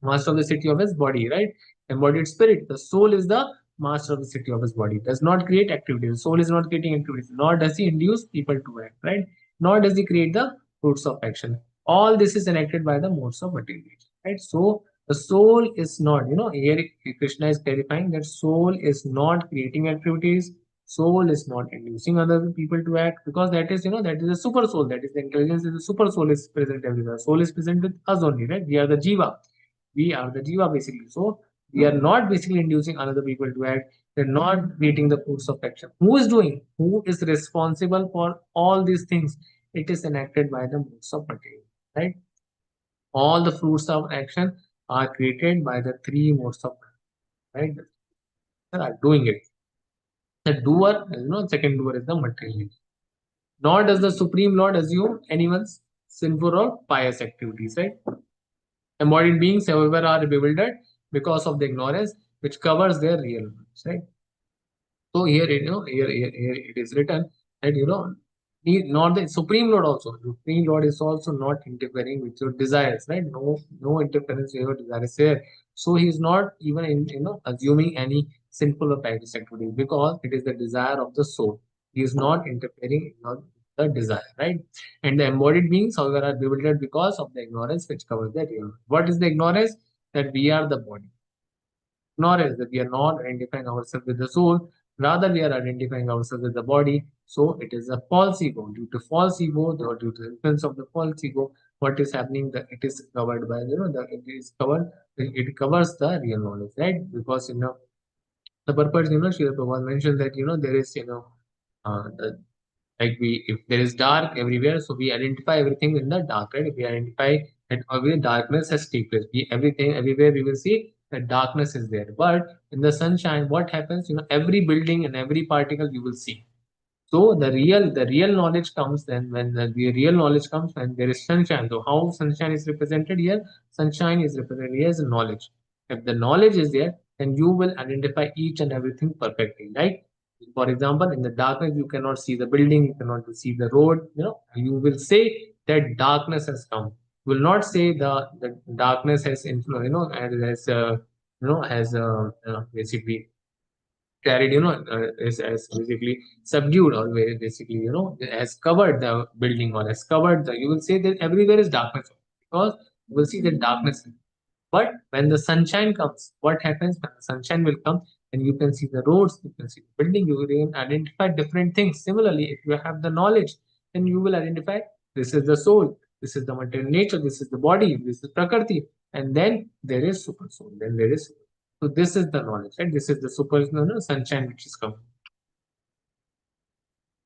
Master of the city of his body, right? Embodied spirit, the soul is the master of the city of his body, does not create activities. The soul is not creating activities, nor does he induce people to act, right? Nor does he create the fruits of action. All this is enacted by the modes of material nature, right? So the soul is not, here Krishna is clarifying that soul is not creating activities, soul is not inducing other people to act, because that is a super soul, that is the intelligence, is the super soul is present everywhere. Soul is present with us only, right? We are the jiva, we are the jiva basically. So we are not basically inducing another people to act. They're not creating the fruits of action. Who is doing? Who is responsible for all these things? It is enacted by the modes of material, right? All the fruits of action are created by the three modes of material, right? They are doing it. The doer, second doer is the material. Nor does the Supreme Lord assume anyone's sinful or pious activities, right? Embodied beings, however, are bewildered because of the ignorance which covers their real lives, right? So here, here it is written that not the Supreme Lord also. The Supreme Lord is also not interfering with your desires, right? No interference with your desires here. So he is not even assuming any sinful or pious activity, because it is the desire of the soul. He is not interfering in the desire, right? And the embodied beings, however, are bewildered because of the ignorance which covers their real life. What is the ignorance? That we are the body. Ignorance that we are not identifying ourselves with the soul, rather we are identifying ourselves with the body. So it is a false ego. Due to false ego, or due to the influence of the false ego, what is happening? That it is covered by it is covered. It covers the real knowledge, right? Because the purpose, Srila Prabhupada mentioned that there is the like we if there is dark everywhere, so we identify everything in the dark, right? If we identify that every darkness has taken place, everything everywhere we will see that darkness is there. But in the sunshine, what happens? Every building and every particle you will see. So the real knowledge comes then when the real knowledge comes when there is sunshine. So how sunshine is represented here? Sunshine is represented here as knowledge. If the knowledge is there, then you will identify each and everything perfectly, right? For example, in the darkness you cannot see the building, you cannot see the road. You will say that darkness has come. You will not say the darkness has influence. Has basically carried, as basically subdued, or basically, has covered the building, or has covered you will say that everywhere is darkness, because you will see that darkness. But when the sunshine comes, what happens? When the sunshine will come, and you can see the roads, you can see the building, you will identify different things. Similarly, if you have the knowledge, then you will identify this is the soul, this is the material nature, this is the body, this is Prakriti, and then there is super soul, then there is. So this is the knowledge, right? This is the super sunshine which is coming.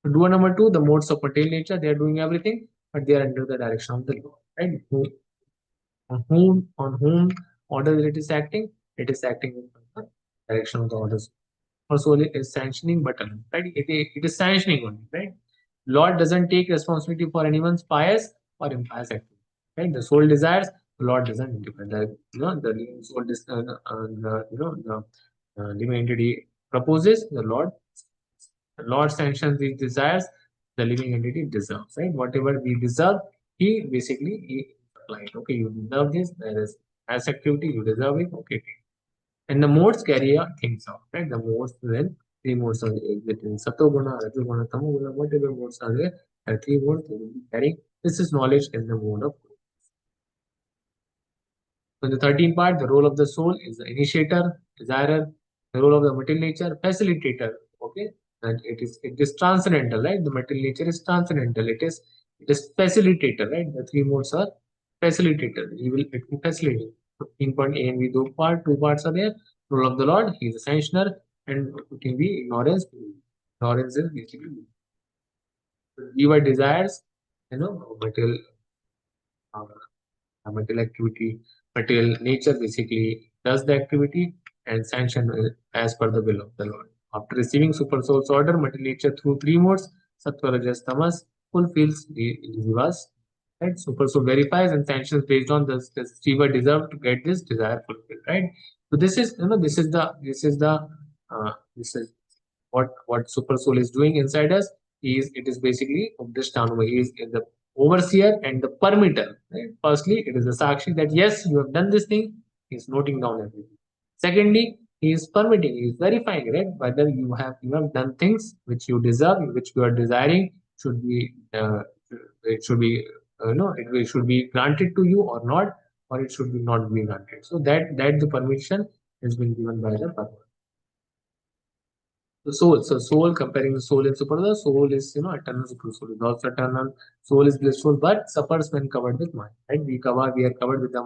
Doer number two, the modes of material nature, they are doing everything, but they are under the direction of the Lord, right? On whom order it is acting? It is acting in the direction of the orders. Also, it is sanctioning button, right? It is sanctioning only, right? Lord doesn't take responsibility for anyone's pious or impious activity, right? The soul desires, the Lord doesn't interfere. The living soul, the living entity proposes, the Lord The Lord sanctions these desires, the living entity deserves, right? Whatever we deserve, he applied. Okay, you deserve this, there is as activity, you deserve it, okay. And the modes carry things out, right? The modes, then three modes are existing. Satoguna, Rajoguna, Tamoguna, whatever modes are there, three modes they will be carrying. This is knowledge in the mode of. So in the 13th part, the role of the soul is the initiator, desirer, the role of the material nature, facilitator. Okay, and it is transcendental, right? The material nature is transcendental. It is facilitator, right? The three modes are facilitator. It will facilitate. 15 A and B two parts are there. Role of the Lord, he is a sanctioner, and it can be ignorance. Ignorance is basically giver desires, material material activity, material nature basically does the activity and sanction as per the will of the Lord. After receiving super soul's order, material nature through three modes, sattva, rajas, tamas, fulfills the jivas. Right? Super soul verifies and sanctions based on the jiva deserve to get this desire fulfilled. Right? So this is this is what super soul is doing inside us. It is basically Updishtanuma. He is the overseer and the permitter. Right? Firstly, it is a sakshi that yes, you have done this thing. He is noting down everything. Secondly, he is permitting. He is verifying, right, whether you have done things which you deserve, which you are desiring, should be it should be it should be granted to you or not, or it should be not be granted. So that the permission has been given by the permitter. The soul. So soul, comparing the soul and super, the soul is eternal, super soul is also eternal. Soul is blissful, but suffers when covered with mind. Right? We are covered with the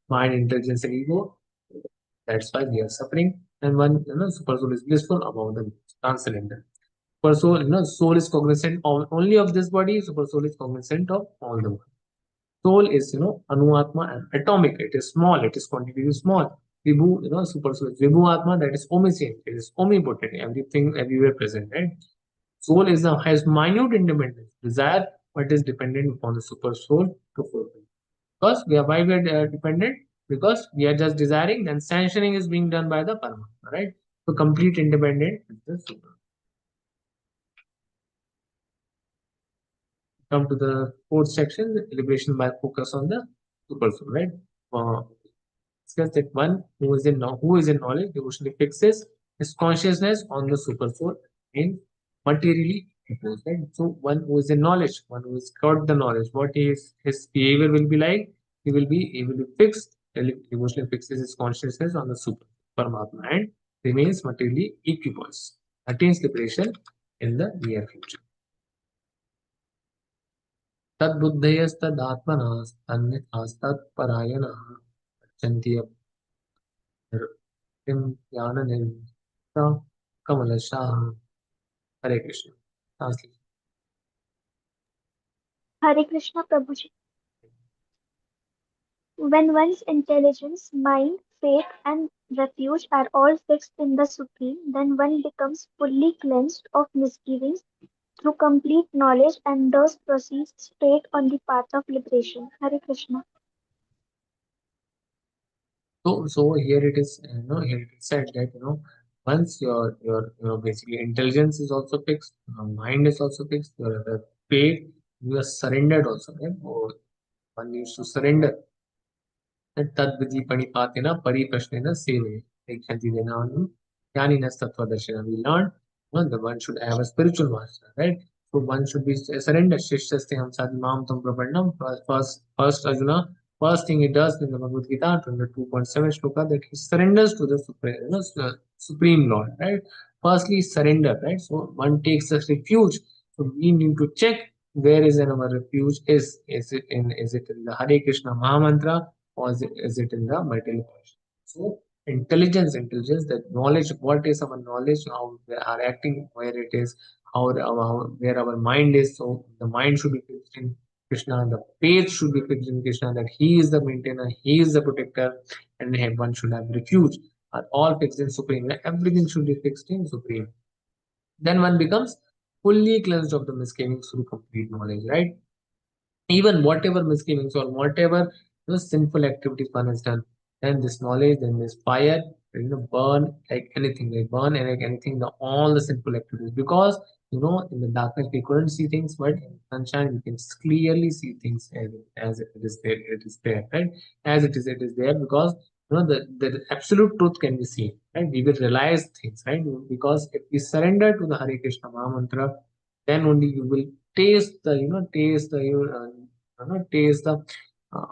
mind, intelligence, and ego. That's why we are suffering. And one super soul is blissful above the transcendental. Super soul, soul is cognizant only of this body. Super soul is cognizant of all the world. Soul is, Anuatma and atomic. It is small. It is quantitatively small. Vibhu, super soul is Vibhu Atma, that is omniscient. It is omnipotent. Everything, everywhere present, right? Soul has minute independence, desire, but is dependent upon the super soul to fulfill. Because why we are dependent? Because we are just desiring, then sanctioning is being done by the Paramatma, right? So complete independent is the super. Come to the fourth section, the liberation by focus on the super soul, right? Discuss that one who is in knowledge devotionally fixes his consciousness on the super soul and materially improves, right? So one who is in knowledge, one who has got the knowledge, what his behavior will be like, he will be able to devotionally fixes his consciousness on the super Paramatma and remains materially equipoise, attains liberation in the near future. तद्बुद्धयस्तदात्मनास्तन्यथास्तत्परायणः गच्छन्ति किं ज्ञाननिर्मिता कमलशाः. Hare Krishna. Translation. Hare Krishna Prabhuji. When one's intelligence, mind, faith, and refuge are all fixed in the Supreme, then one becomes fully cleansed of misgivings through complete knowledge and thus proceeds straight on the path of liberation. Hare Krishna. So here it is, here it is said that once your basically intelligence is also fixed, mind is also fixed, your faith, you are surrendered also, right? Or one needs to surrender. तद्विधि पणिपातेन परिप्रश्नेन सेवे Ekshantidena Jnaninas Tattvadarshana. We learned that one should have a spiritual master, right? So one should be surrendered. Shishyaste Hamsadi Mam Tam Prabannam. First Arjuna, first thing he does in the Bhagavad Gita, 2.7 shloka, that he surrenders to the Supreme Lord, right? Firstly, surrender, right? So one takes a refuge. So we need to check where is our refuge. Is it in the Hare Krishna Mahamantra, or is it in the material portion? So intelligence, that knowledge, what is our knowledge, how we are acting, where it is, where our mind is. So the mind should be fixed in Krishna, the faith should be fixed in Krishna, that he is the maintainer, he is the protector, and one should have refuge, are all fixed in Supreme. Everything should be fixed in Supreme. Then one becomes fully cleansed of the misgivings through complete knowledge, right? Even whatever misgivings or whatever sinful activities one has done, then this knowledge, then this fire burn like anything, all the simple activities, because in the darkness we couldn't see things, but in sunshine we can clearly see things as it is there. It is there, right? As it is there, because the absolute truth can be seen, right? We will realize things, right? Because if we surrender to the Hare Krishna Maha Mantra, then only you will taste the taste the uh,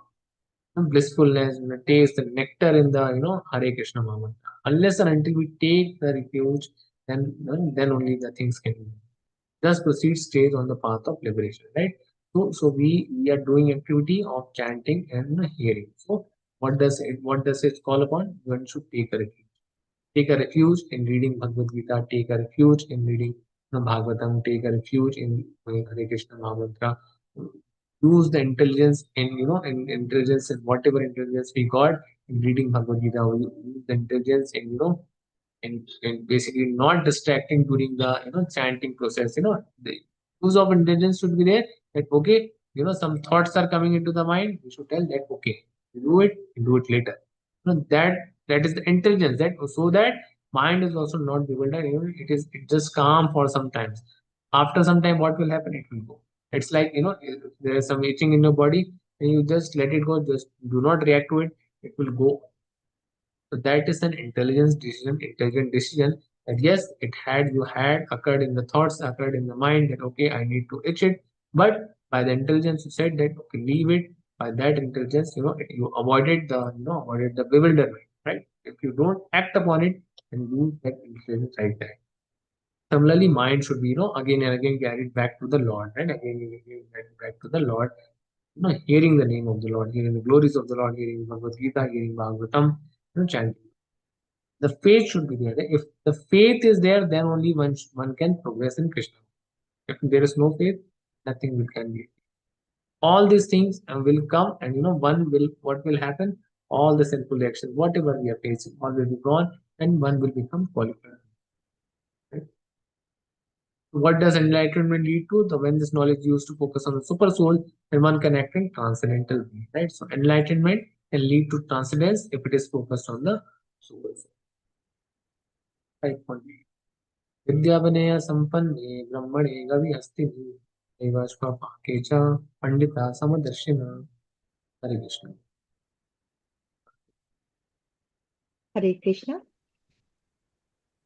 blissfulness, taste the nectar in the Hare Krishna Maha Mantra. Unless and until we take the refuge, then only the things can be. Just proceed stage on the path of liberation, right? So we are doing activity of chanting and hearing. So what does it call upon? One should take a refuge. Take a refuge in reading Bhagavad Gita. Take a refuge in reading Bhagavatam. Take a refuge in Hare Krishna Maha Mantra. Use the intelligence in whatever intelligence we got in reading Bhagavad Gita. We use the intelligence in and basically not distracting during the chanting process. The use of intelligence should be there, that okay, some thoughts are coming into the mind, we should tell that okay, you do it later. That is the intelligence, that so that mind is also not bewildered. It just calm for some times. After some time, what will happen? It will go. It's like if there is some itching in your body, and you just let it go, just do not react to it, it will go. So that is an intelligent decision, that yes, you had occurred in the thoughts, occurred in the mind, that okay, I need to itch it. But by the intelligence you said that okay, leave it. By that intelligence, you avoided the bewilderment, right? If you don't act upon it, then use that intelligence right there. Similarly, mind should be, again and again carried back to the Lord, right? Again and again carried back to the Lord. Hearing the name of the Lord, hearing the glories of the Lord, hearing Bhagavad Gita, hearing Bhagavatam, chanting. The faith should be there. If the faith is there, then only one can progress in Krishna. If there is no faith, nothing will can be. All these things will come, and what will happen? All the sinful reactions, whatever we are facing, all will be gone, and one will become qualified. Right? What does enlightenment lead to? When this knowledge is used to focus on the super soul, then one can act in transcendental way. Right? So enlightenment can lead to transcendence if it is focused on the super soul. Right? विद्यावनय संपन्ने ब्रह्मणे गविहस्तिनि देवाश्वपाके च पंडिता समदर्शिनः. हरे Krishna. Hare Krishna.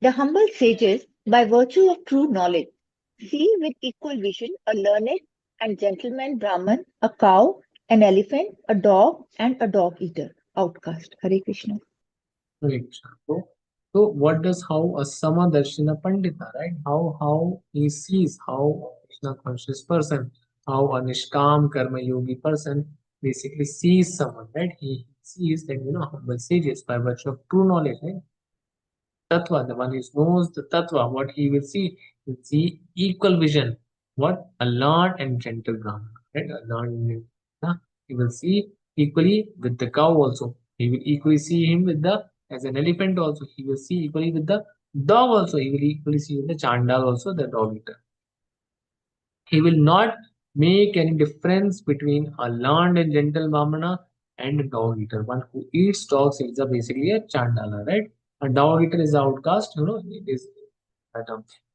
The humble sages, by virtue of true knowledge, see with equal vision a learned and gentleman Brahman, a cow, an elephant, a dog, and a dog eater, outcast. Hare Krishna. Hare Krishna. So what does how a Samadarshina Pandita, right? How he sees, how a Krishna conscious person, how a Nishkam Karma Yogi person basically sees someone, right? He sees that humble sages by virtue of true knowledge, right? Tattva, the one who knows the Tattva, what he will see equal vision. What? A learned and gentle Brahman, right? A learned and gentle, he will see equally with the cow also. He will equally see him with as an elephant also. He will see equally with the dog also. He will equally see with the Chandal also, the dog eater. He will not make any difference between a learned and gentle Brahmana and a dog eater. One who eats dogs is basically a Chandala, right? A dog eater is outcast, it is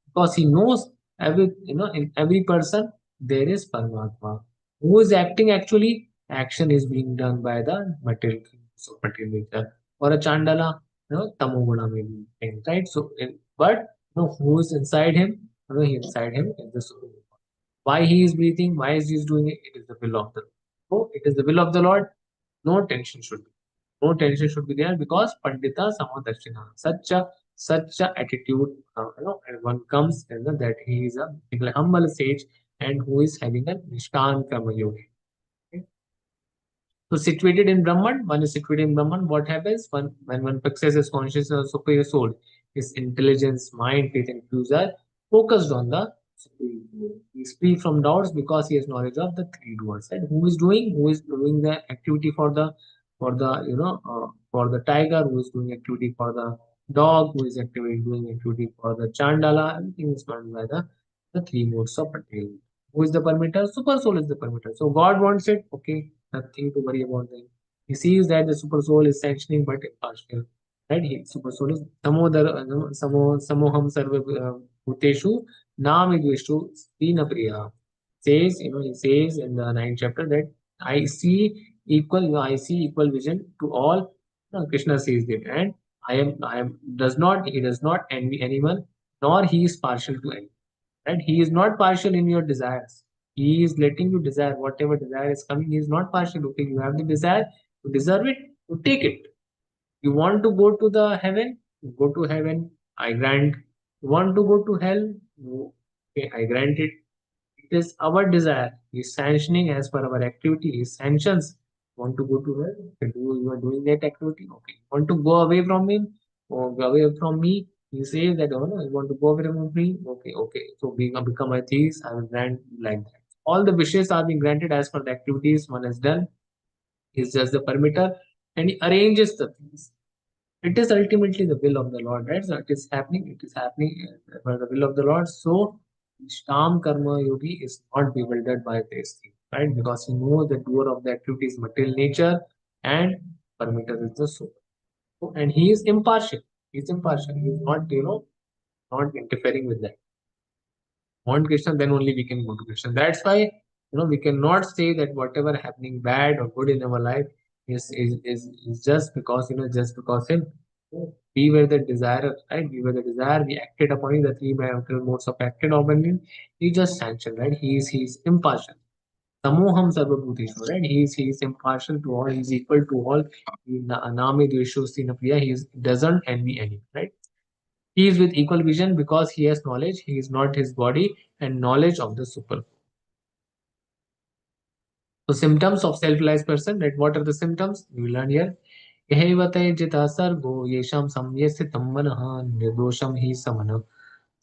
because he knows in every person there is Paramatma. Who is acting actually? Action is being done by the material things of material nature. Or a Chandala, Tamoguna may be thing, right? So, but who is inside him? Inside him is the soul. Why he is breathing, why is he doing it? It is the will of the Lord. So it is the will of the Lord. No tension should be. No tension should be there, because Pandita Samadarshina. Such a attitude, and one comes and that he is a particular humble sage and who is having a Nishkan Karma Yogi. Okay? So situated in Brahman, one is situated in Brahman. What happens when one fixes his consciousness of superior soul? His intelligence, mind, faith, and views are focused on the superior soul. He is free from doubts because he has knowledge of the three doers. And who is doing? Who is doing the activity for the tiger? Who is doing activity for the dog? Who is doing activity for the chandala? Everything is done by the three modes of material. Who is the permitter? Super soul is the permitter. So God wants it. Okay, nothing to worry about them. He sees that the super soul is sanctioning but impartial. right? Super soul is samoham sarva bhuteshu namidveshu stina priya. Says, he says in the ninth chapter that I see equal vision to all. Krishna says that, and he does not envy anyone, nor he is partial to anyone. Right? He is not partial in your desires. He is letting you desire whatever desire is coming. He is not partial. Okay, you have the desire, to deserve it, to take it. You want to go to the heaven, go to heaven. I grant. You want to go to hell, okay, I grant it. It is our desire. He is sanctioning as per our activity. He sanctions. Want to go to hell? Okay, you are doing that activity. Okay. Want to go away from him or go away from me? He says that, oh no, you want to go away from me? Okay, okay. So become a theist. I will grant like that. All the wishes are being granted as per the activities one has done. He's just the permitter and he arranges the things. It is ultimately the will of the Lord, right? So it is happening by the will of the Lord. So Sham Karma Yogi is not bewildered by this thing, right? Because he knows the doer of the activity is material nature and permitter is the soul. So, and he is impartial. He's impartial. He's not, not interfering with that. Want Krishna, then only we can go to Krishna. That's why, we cannot say that whatever happening bad or good in our life is just because, just because him. We were the desire, right? We were the desire. We acted upon it. The three mental modes of acted upon him. He just sanctioned, right? He's impartial. Samoham sarvabhuteshu, right? He is impartial to all. He's equal to all. Name dvesho sinapriya. He doesn't envy any, right? He is with equal vision because he has knowledge. He is not his body and knowledge of the super. So symptoms of self-realized person. That what are the symptoms? We will learn here. Yehevate jita sargo yesham samyasitam manaha nirdosham hi samana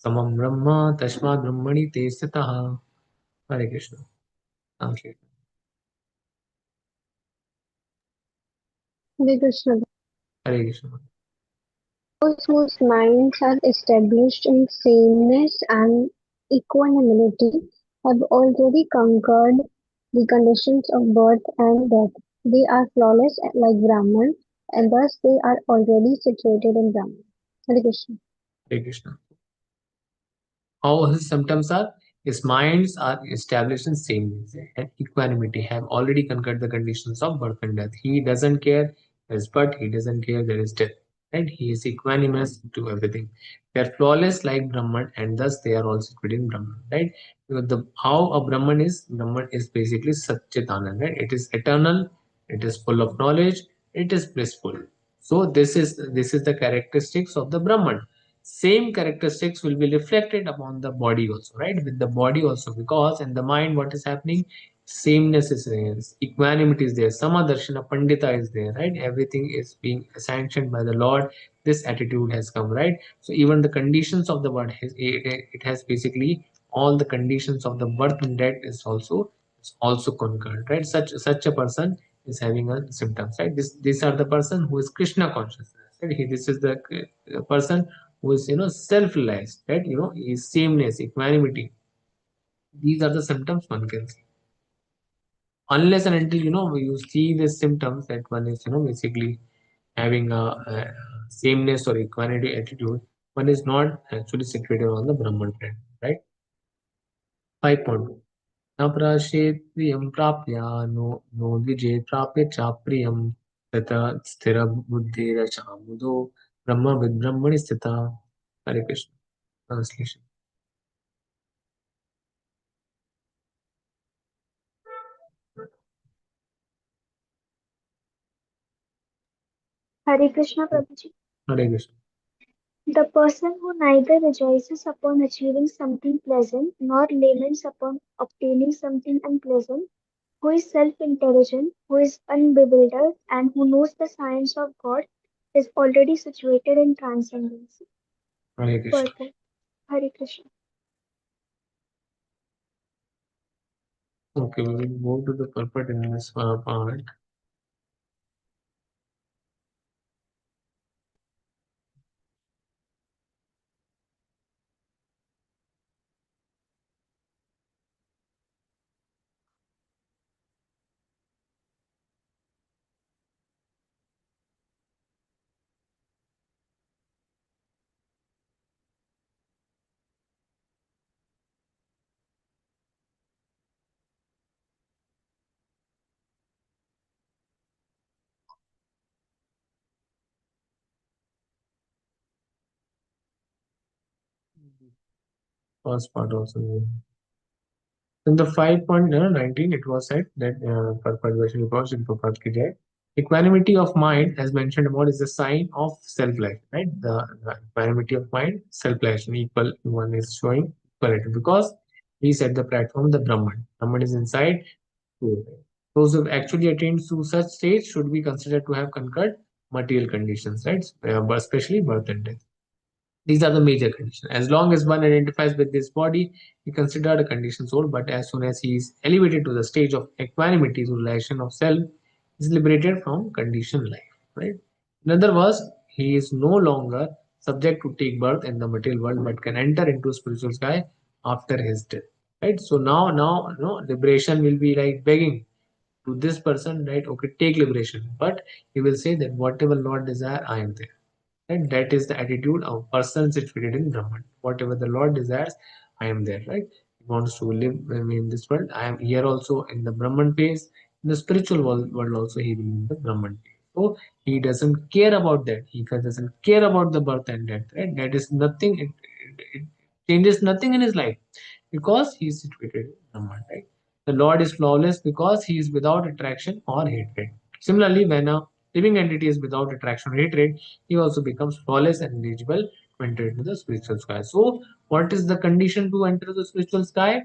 samam brahma tashma brahmani te sitaha. Hare Krishna. Okay. Hare Krishna. Hare Krishna. Those whose minds are established in sameness and equanimity have already conquered the conditions of birth and death. They are flawless like Brahman, and thus they are already situated in Brahman. Hare Krishna. Hare Krishna. How his symptoms are? His minds are established in sameness and equanimity, have already conquered the conditions of birth and death. He doesn't care there is birth, he doesn't care there is death. Right? He is equanimous to everything. They are flawless like Brahman, and thus they are also within Brahman. Right? Because how a Brahman is basically Satchitanand, right? It is eternal, it is full of knowledge, it is blissful. So this is the characteristics of the Brahman. Same characteristics will be reflected upon the body also, right? With the body also, because in the mind what is happening, sameness is there, equanimity is there, samadarshana pandita is there, right? Everything is being sanctioned by the Lord. This attitude has come, right? So even the conditions of the birth it has basically all the conditions of the birth and death is also conquered, right? Such a person is having a symptoms, right? These are the person who is Krishna consciousness, right? This is the person who is self-realized, right? Is sameness, equanimity. These are the symptoms one can see. Unless and until you see the symptoms that one is basically having a sameness or equanimity attitude, one is not actually situated on the Brahman trend, right? 5.2. न प्राशेत् प्रियं प्राप्य no द्विजेत् प्राप्य च प्रियं तथा स्थिरबुद्धिरचामुदो ब्रह्मविद् ब्रह्मणि स्थितः. Hare Krishna. Translation. Hare Krishna Prabhuji. Hare Krishna. The person who neither rejoices upon achieving something pleasant nor laments upon obtaining something unpleasant, who is self-intelligent, who is unbewildered, and who knows the science of God, is already situated in transcendence. Hare Krishna. Purport. Hare Krishna. Okay, we will move to the purport in this part. First part also. In the 5.19, it was said that equanimity of mind, as mentioned about, is a sign of self-life, right? The equanimity of mind, self-life, equal one is showing equality because he set the platform, the Brahman. Brahman is inside. Those who have actually attained to such stage should be considered to have conquered material conditions, right? But especially birth and death. These are the major conditions. As long as one identifies with this body, he considered a conditioned soul. But as soon as he is elevated to the stage of equanimity, the relation of self is liberated from conditioned life. Right. In other words, he is no longer subject to take birth in the material world, but can enter into spiritual sky after his death. Right. So now, liberation will be like begging to this person, right? Okay, take liberation, but he will say that whatever Lord desire, I am there. And that is the attitude of person situated in Brahman. Whatever the Lord desires, I am there, right? He wants to live in this world. I am here also in the Brahman phase. In the spiritual world also, he will be in the Brahman phase. So he doesn't care about that. He doesn't care about the birth and death, right? That is nothing. It changes nothing in his life because he is situated in Brahman, right? The Lord is flawless because he is without attraction or hatred. Similarly, when a living entity is without attraction or hatred, he also becomes flawless and eligible to enter into the spiritual sky. So, what is the condition to enter the spiritual sky?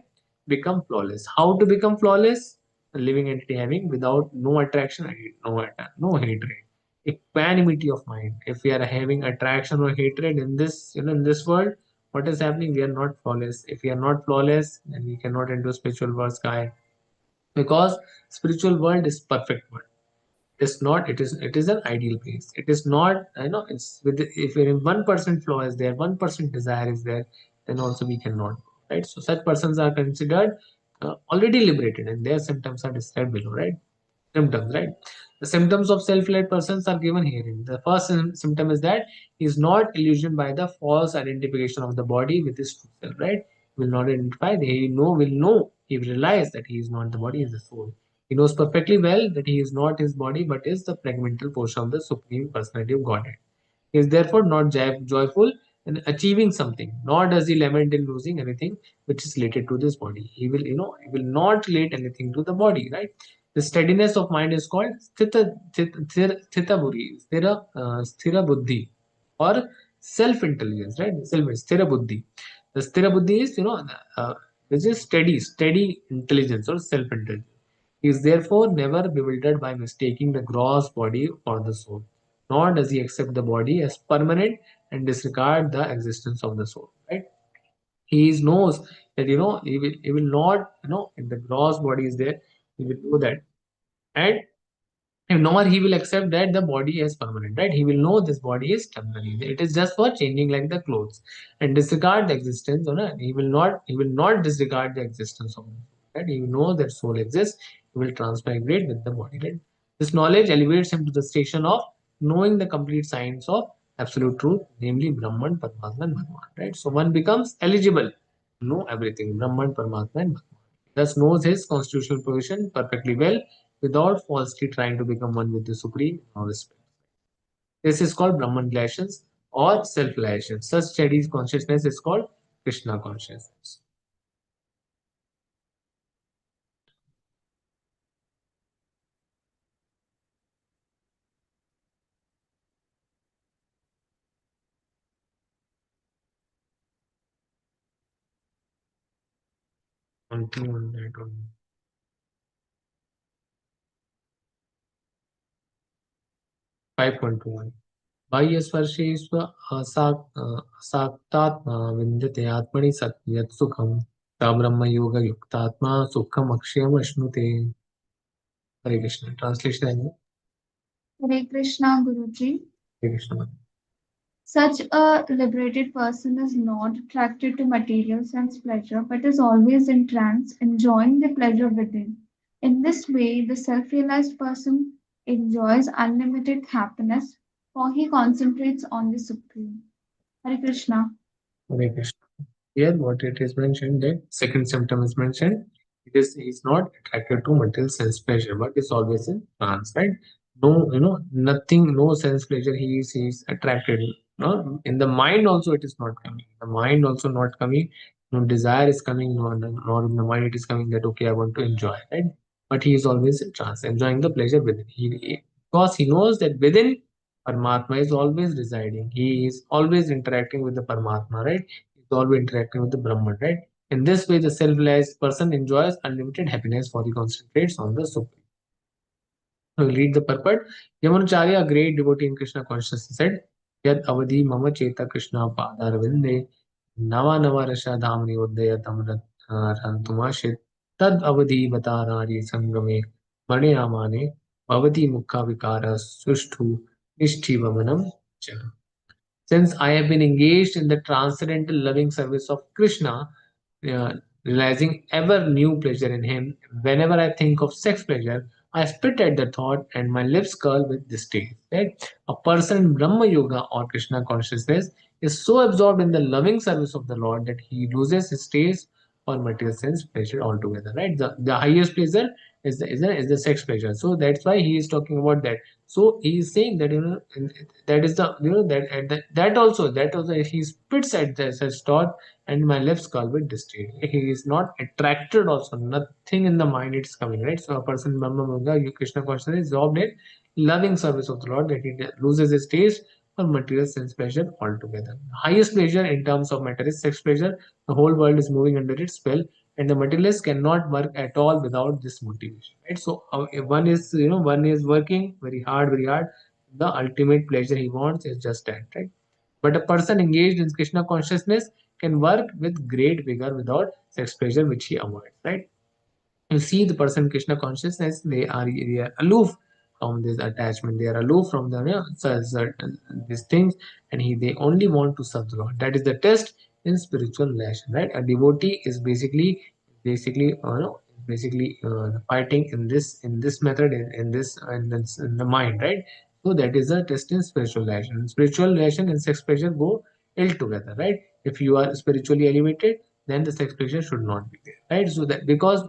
Become flawless. How to become flawless? A living entity having without no attraction, no hatred. Equanimity of mind. If we are having attraction or hatred in this, in this world, what is happening? We are not flawless. If we are not flawless, then we cannot enter spiritual world sky because spiritual world is perfect world. It's not, it is an ideal place. It is not, it's with if 1% flaw is there, 1% desire is there, then also we cannot, right? So such persons are considered already liberated and their symptoms are described below, right? Symptoms, right? The symptoms of self-led persons are given herein. The first symptom is that he is not illusioned by the false identification of the body with his true self, right? He will not identify, he will realize that he is not the body, he is the soul. He knows perfectly well that he is not his body, but is the fragmental portion of the Supreme Personality of Godhead. He is therefore not joyful in achieving something, nor does he lament in losing anything which is related to this body. He will not relate anything to the body, right? The steadiness of mind is called sthira buddhi, or self-intelligence, right? Sthira buddhi. The sthira buddhi is, which is steady intelligence or self-intelligence. He is therefore never bewildered by mistaking the gross body for the soul, nor does he accept the body as permanent and disregard the existence of the soul. Right? He knows that he will not, if the gross body is there, he will know that. And nor he will accept that the body is permanent, right? He will know this body is temporary. It is just for changing like the clothes, and disregard the existence, or he will not disregard the existence of the soul, right? He will know that soul exists. He will transmigrate with the body, right? This knowledge elevates him to the station of knowing the complete science of absolute truth, namely Brahman, Paramatma, and Bhagwan, right? So one becomes eligible to know everything, Brahman, Paramatma, and Bhagwan. Thus knows his constitutional position perfectly well without falsely trying to become one with the Supreme or respect. This is called Brahman relations or self relations. Such steady consciousness is called Krishna consciousness. Something on that one. 5.21. बाह्यस्पर्शेष्व असाक्तात्मा विन्दते आत्मनि सत् यत् सुखं स ब्रह्मयोगयुक्तात्मा सुखम् अक्षयमश्नुते. Hare Krishna. Translation I know. Hare Krishna, Guruji. Hare Krishna. Such a liberated person is not attracted to material sense pleasure, but is always in trance, enjoying the pleasure within. In this way, the self realized person enjoys unlimited happiness, for he concentrates on the Supreme. Hare Krishna. Hare Krishna. Here, what it is mentioned that second symptom is mentioned. It is he's not attracted to material sense pleasure, but is always in trance, right? No, nothing, no sense pleasure. He is attracted. No, in the mind also it is not coming. The mind also not coming. No desire is coming, nor in the mind it is coming that okay, I want to enjoy, right? But he is always in trance, enjoying the pleasure within. Because he knows that within Paramatma is always residing. He is always interacting with the Paramatma, right? He's always interacting with the Brahman, right? In this way, the self-realized person enjoys unlimited happiness for he concentrates on the Supreme. We'll read the purport. Yamanacharya, a great devotee in Krishna consciousness, said, Yad avadhi mama cheta Krishna padar vinde, nava nava rasha dhamni uddaya tamrat rantumashit, tad avadhi batarari sangame, mane amane, bhavati mukha vikara sushtu, nishti vamanam cha. Since I have been engaged in the transcendental loving service of Krishna, uh, realizing ever new pleasure in him, whenever I think of sex pleasure, I spit at the thought and my lips curl with distaste. Right? A person in Brahma Yoga or Krishna consciousness is so absorbed in the loving service of the Lord that he loses his taste for material sense pleasure altogether. Right? The highest pleasure is the sex pleasure. So that's why he is talking about that. So he is saying that that is the that also he spits at the such thought and my lips curl with disdain. He is not attracted also. Nothing in the mind it's coming, right? So a person Brahma Murga, Krishna consciousness is absorbed in loving service of the Lord that he loses his taste for material sense pleasure altogether. Highest pleasure in terms of matter is sex pleasure. The whole world is moving under its spell, and the materialist cannot work at all without this motivation, right? So one is working very hard. The ultimate pleasure he wants is just that, right? But a person engaged in Krishna consciousness can work with great vigor without sex pleasure, which he avoids, right? You see the person Krishna consciousness, they are aloof from this attachment, they are aloof from the these things, and they only want to serve the Lord. That is the test in spiritual relation, right? A devotee is basically fighting in this method, in the mind, right? So that is a test in spiritual relation. Spiritual relation and sex pleasure go ill together, right? If you are spiritually elevated, then the sex pleasure should not be there, right? So that because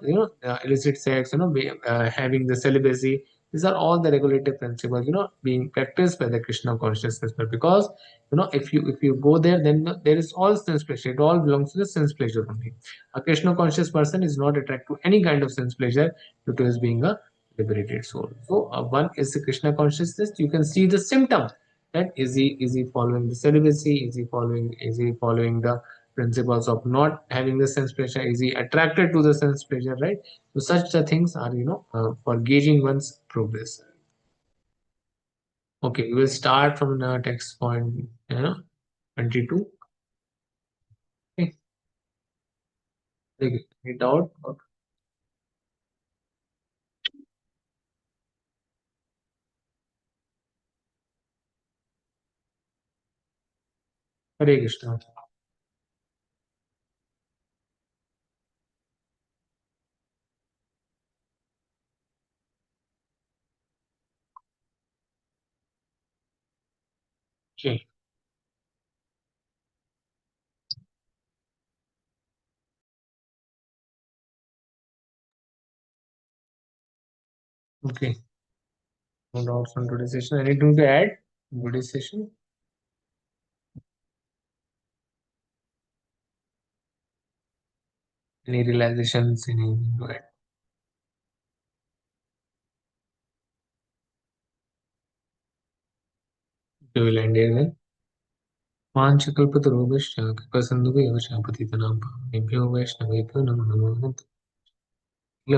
illicit sex, having the celibacy, these are all the regulative principles, being practiced by the Krishna consciousness. But because if you go there, then there is all sense pleasure. It all belongs to the sense pleasure only. A Krishna conscious person is not attracted to any kind of sense pleasure due to his being a liberated soul. So one is the Krishna consciousness. You can see the symptom that is he following the celibacy? Is he following the principles of not having the sense pleasure? Is he attracted to the sense pleasure, right? So such the things are for gauging one's progress. Okay, we will start from the text point 22. Okay, any doubt? Hare Krishna. Okay, okay. No doubts on today's session. Anything to add? Today's session? Any realizations? Anything to add? We will end here then. वाञ्छकल्पतरुभ्यश्च कृपासिन्धुभ्यश्च पतितनां पावनेभ्यो वैष्णवेभ्यो नमो नमः।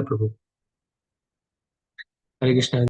प्रभु हरे कृष्ण।